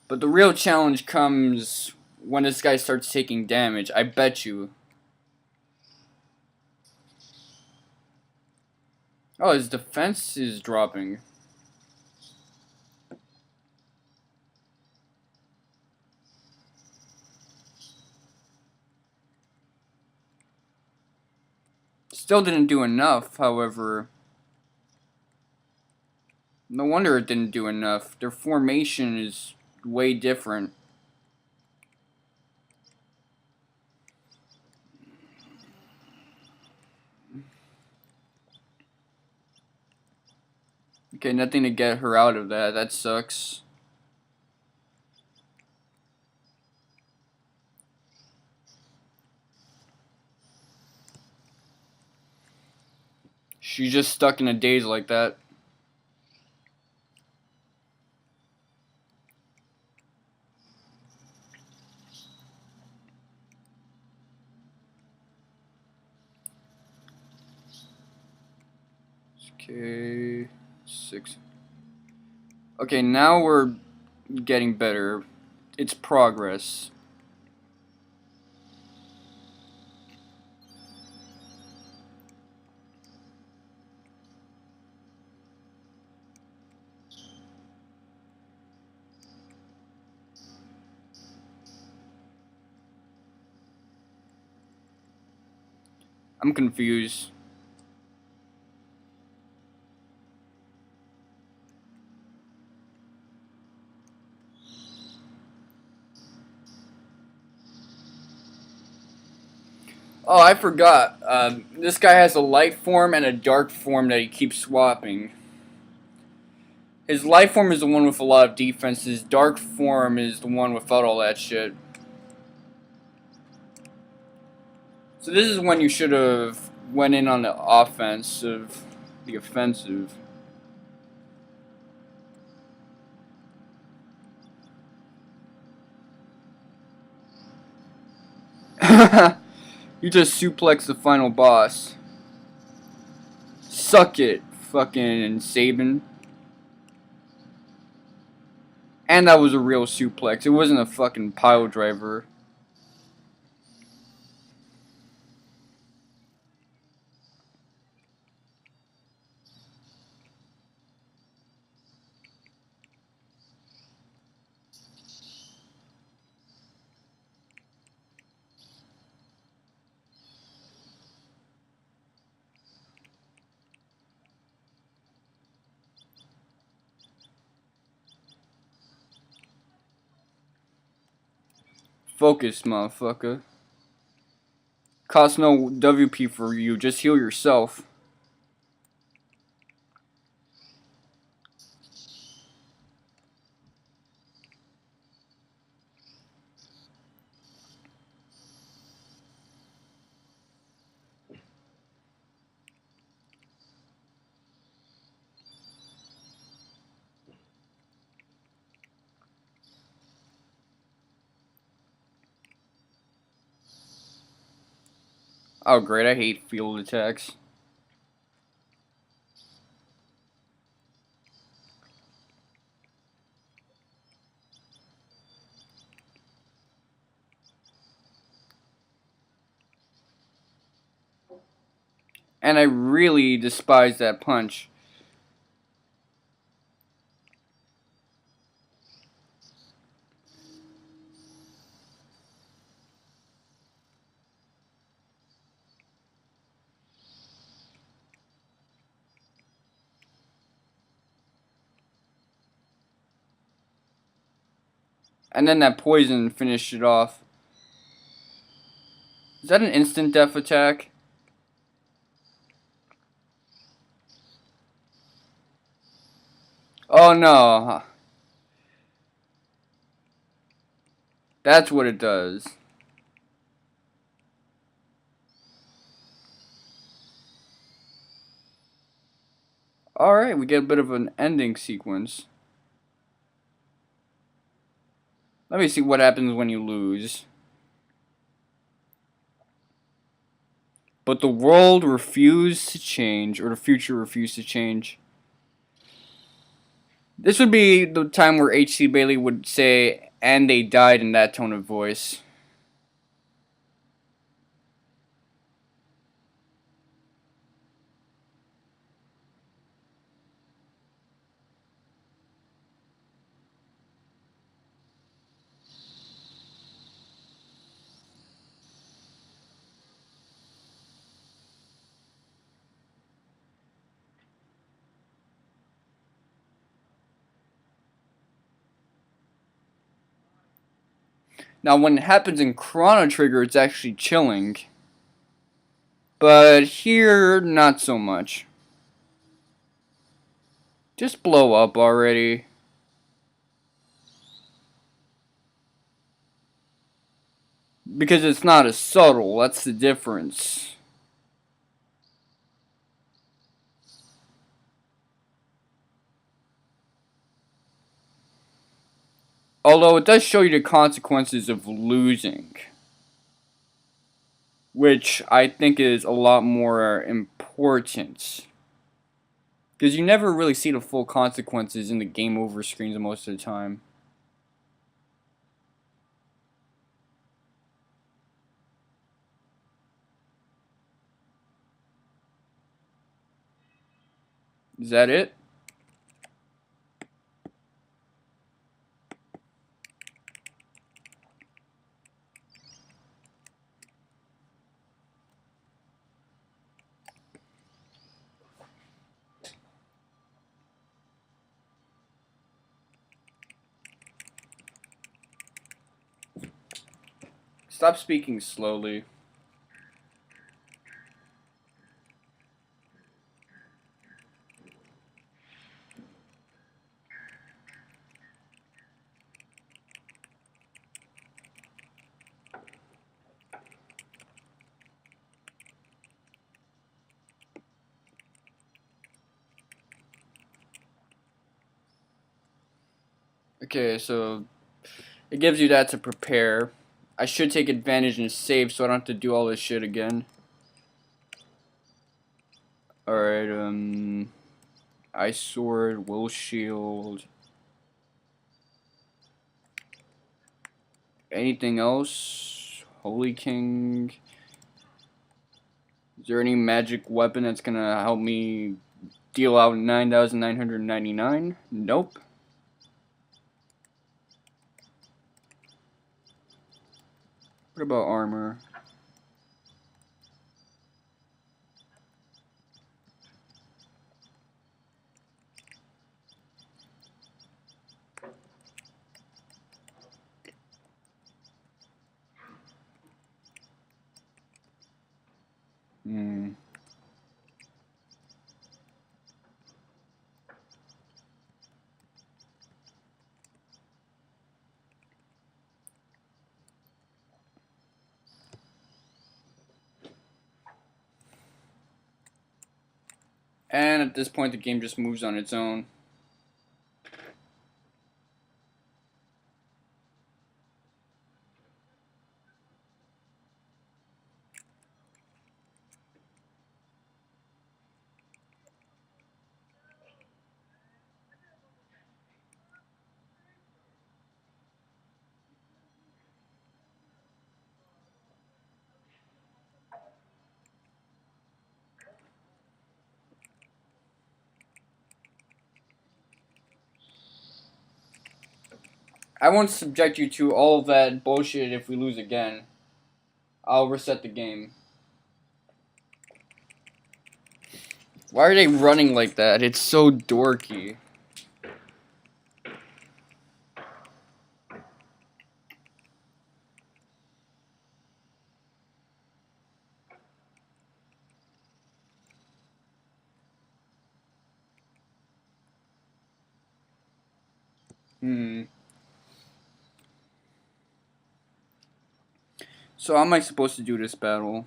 But the real challenge comes when this guy starts taking damage, I bet you. Oh, his defense is dropping. Still didn't do enough, however. No wonder it didn't do enough. Their formation is way different. Okay, nothing to get her out of that. That sucks. She's just stuck in a daze like that. Okay, 6. Okay, now we're getting better. It's progress. I'm confused. Oh, I forgot. This guy has a light form and a dark form that he keeps swapping. His light form is the one with a lot of defense. His dark form is the one without all that shit. So this is when you should have went in on the offensive, the offensive. You just suplex the final boss. Suck it. fucking Saban. And that was a real suplex. It wasn't a fucking pile driver. Focus, motherfucker. Cost no WP for you. Just heal yourself. Oh, great. I hate field attacks. And I really despise that punch. And then that poison finished it off. Is that an instant death attack? Oh no. That's what it does. Alright, we get a bit of an ending sequence. Let me see what happens when you lose. But the world refused to change, or the future refused to change. This would be the time where H.C. Bailey would say, "and they died," in that tone of voice. Now, when it happens in Chrono Trigger, it's actually chilling. But here, not so much. Just blow up already. Because it's not as subtle, that's the difference. Although it does show you the consequences of losing. Which I think is a lot more important. Because you never really see the full consequences in the game over screens most of the time. Is that it? Stop speaking slowly. Okay, so it gives you that to prepare. I should take advantage and save so I don't have to do all this shit again. Alright, Ice Sword, Will Shield. Anything else? Holy King. Is there any magic weapon that's gonna help me deal out 9,999? Nope. What about armor? Hmm. And at this point, the game just moves on its own. I won't subject you to all of that bullshit if we lose again. I'll reset the game. Why are they running like that? It's so dorky. So how am I supposed to do this battle?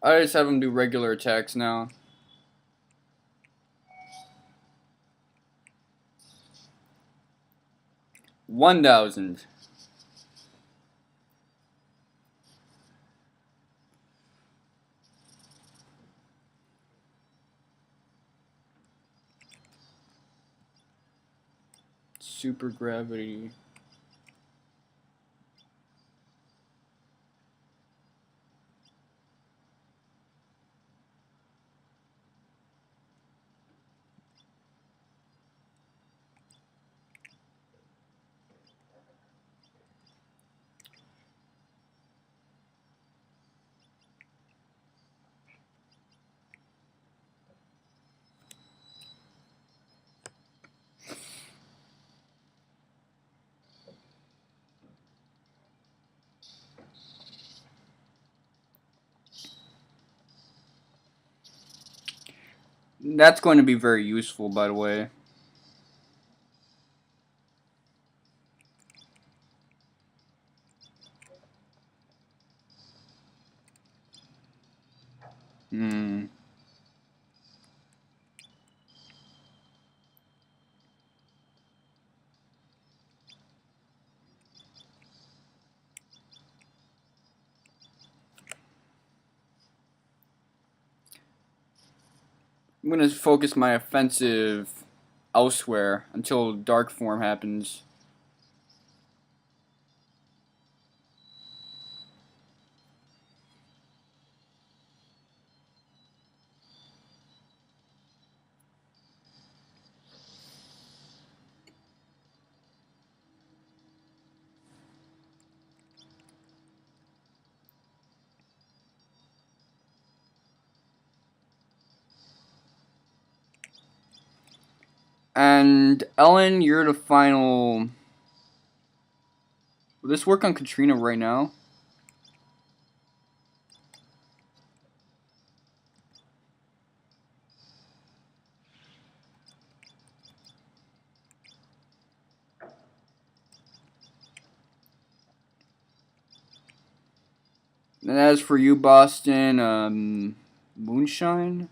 I just have him do regular attacks now. 1,000. Super gravity. That's going to be very useful, by the way. Hmm. I'm going to focus my offensive elsewhere until dark form happens. And Ellen, you're the final. Will this work on Katrina right now? And as for you, Boston, Moonshine?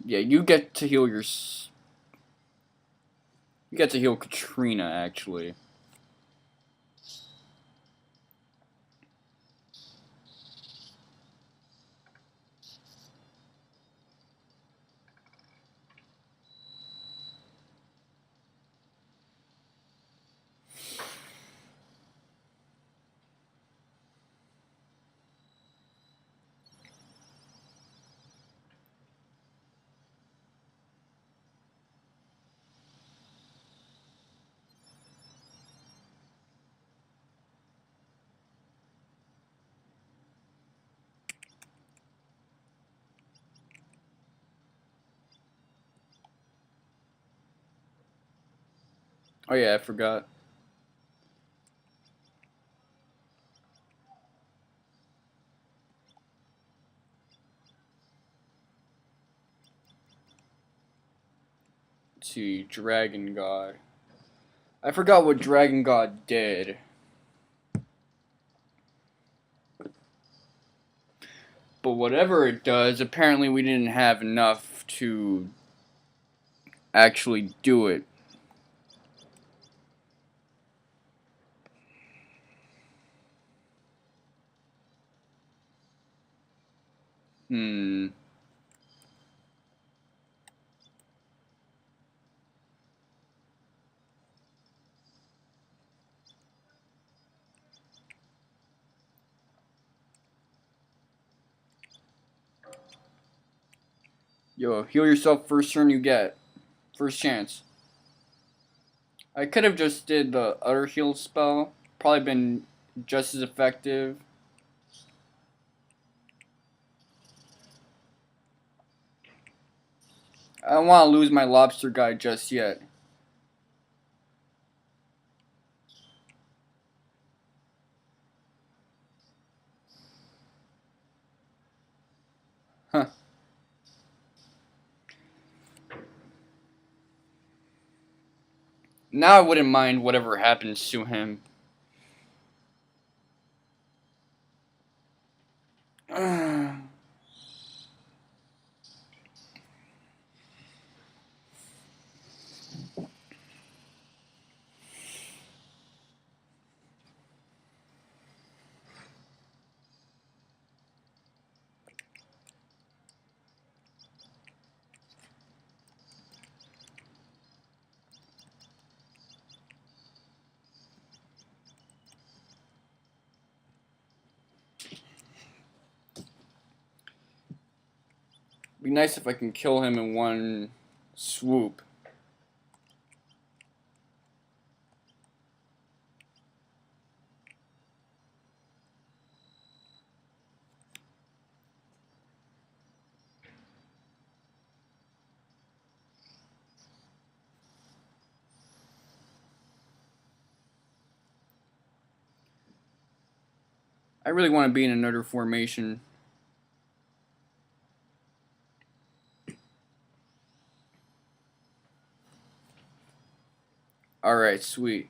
Yeah, you get to heal your... You get to heal Katrina, actually. Oh yeah, I forgot. Let's see, Dragon God. I forgot what Dragon God did. But whatever it does, apparently we didn't have enough to actually do it. Hmm. Yo, heal yourself first turn you get. First chance. I could have just did the other heal spell. Probably been just as effective. I don't want to lose my lobster guy just yet. Huh. Now I wouldn't mind whatever happens to him. Be nice if I can kill him in one swoop. I really want to be in another formation. Alright, sweet.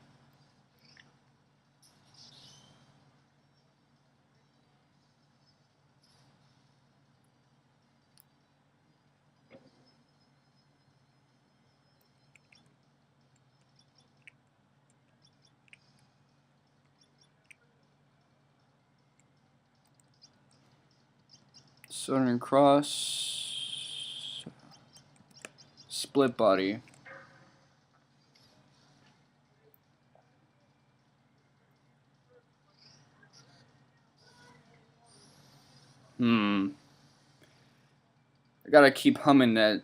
Southern Cross. Split body. Hmm. I gotta keep humming that.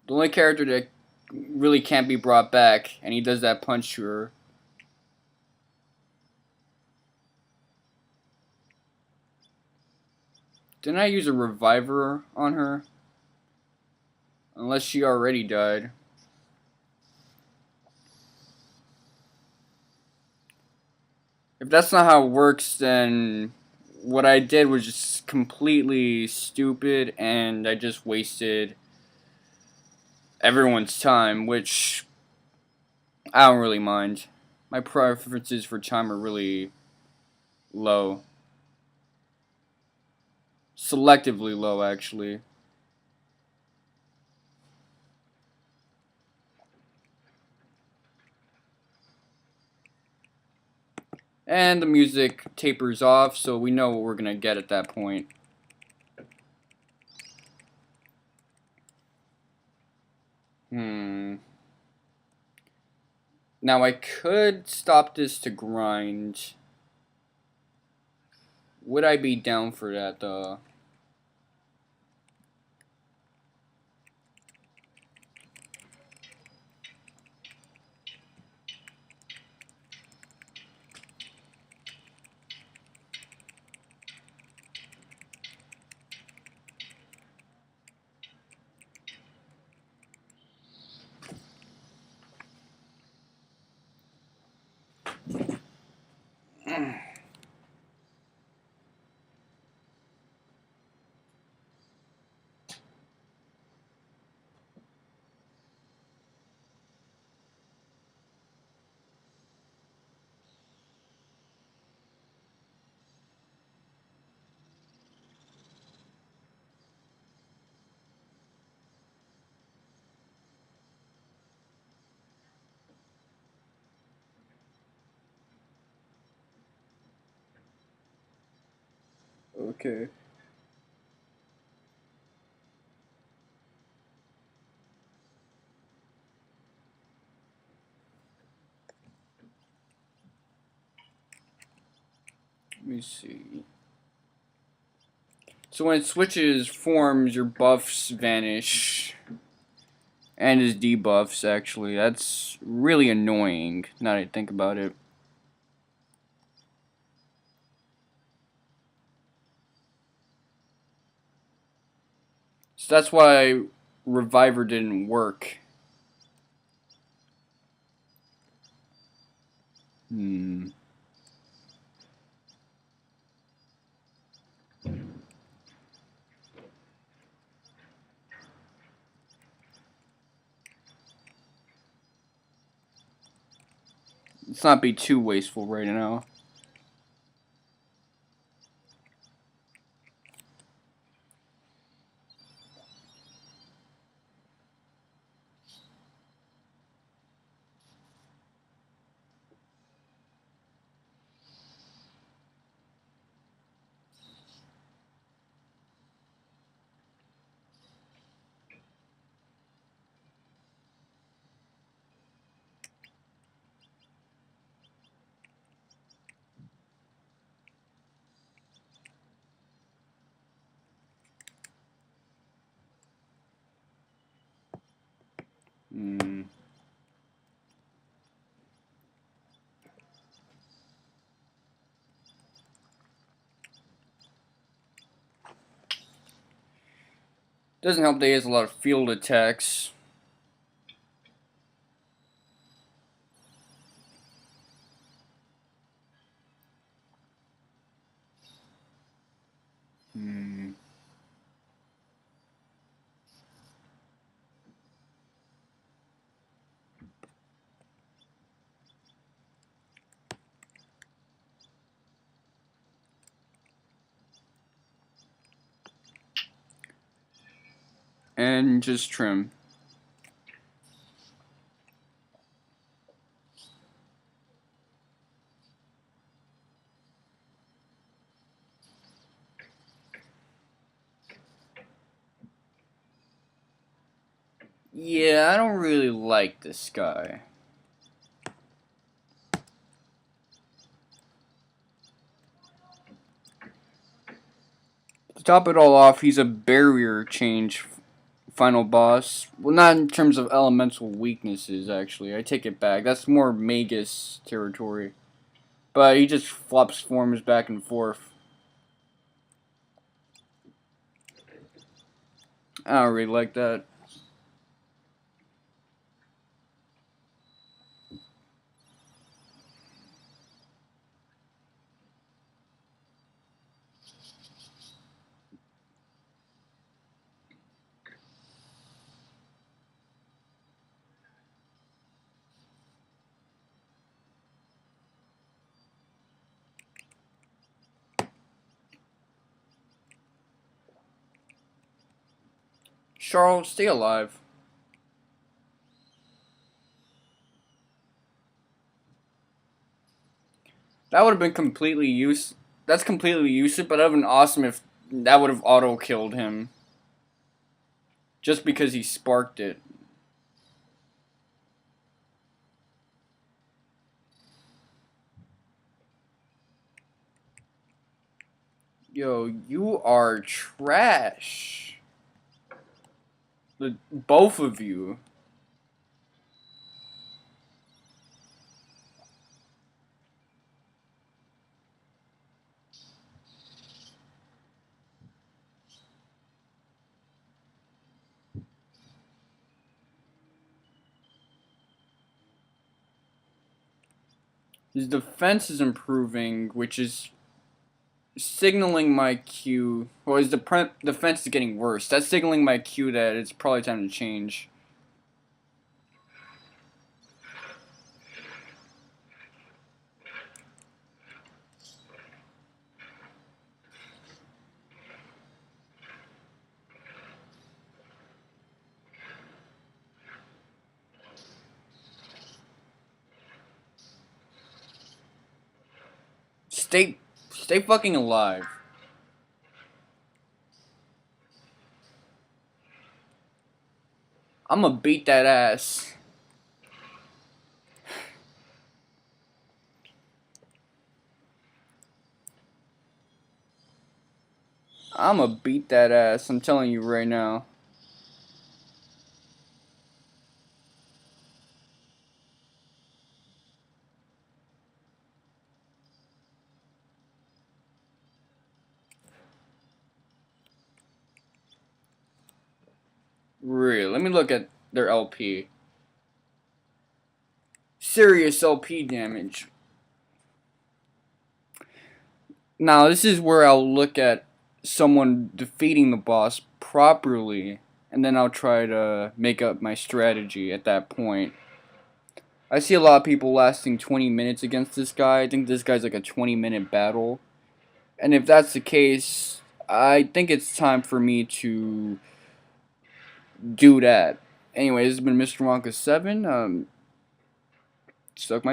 The only character that really can't be brought back, and he does that punch to her. Didn't I use a reviver on her? Unless she already died. If that's not how it works, then what I did was just completely stupid, and I just wasted everyone's time, which I don't really mind. My preferences for time are really low. Selectively low, actually. And the music tapers off, so we know what we're gonna get at that point. Hmm. Now I could stop this to grind. Would I be down for that, though? Okay. Let me see. So when it switches forms, your buffs vanish. And his debuffs, actually. That's really annoying, now that I think about it. So that's why Reviver didn't work. Hmm. Let's not be too wasteful right now. Hmm. Doesn't help that he has a lot of field attacks. Hmm. And just trim. Yeah, I don't really like this guy. To top it all off, he's a barrier change final boss. Well, not in terms of elemental weaknesses, actually. I take it back. That's more Magus territory. But he just flops forms back and forth. I don't really like that. Charles, stay alive. That would have been completely useless. That's completely useless, but that would have been awesome if that would have auto-killed him. Just because he sparked it. Yo, you are trash. Both of you. His defense is improving, which is signaling my cue. Or his defense is getting worse. That's signaling my cue that it's probably time to change. Stay fucking alive. I'ma beat that ass. I'ma beat that ass. I'm telling you right now. Really, let me look at their LP. Serious LP damage. Now, this is where I'll look at someone defeating the boss properly, and then I'll try to make up my strategy at that point. I see a lot of people lasting 20 minutes against this guy. I think this guy's like a 20-minute battle. And if that's the case, I think it's time for me to do that. Anyway, this has been Mr. Wonka 7. Suck my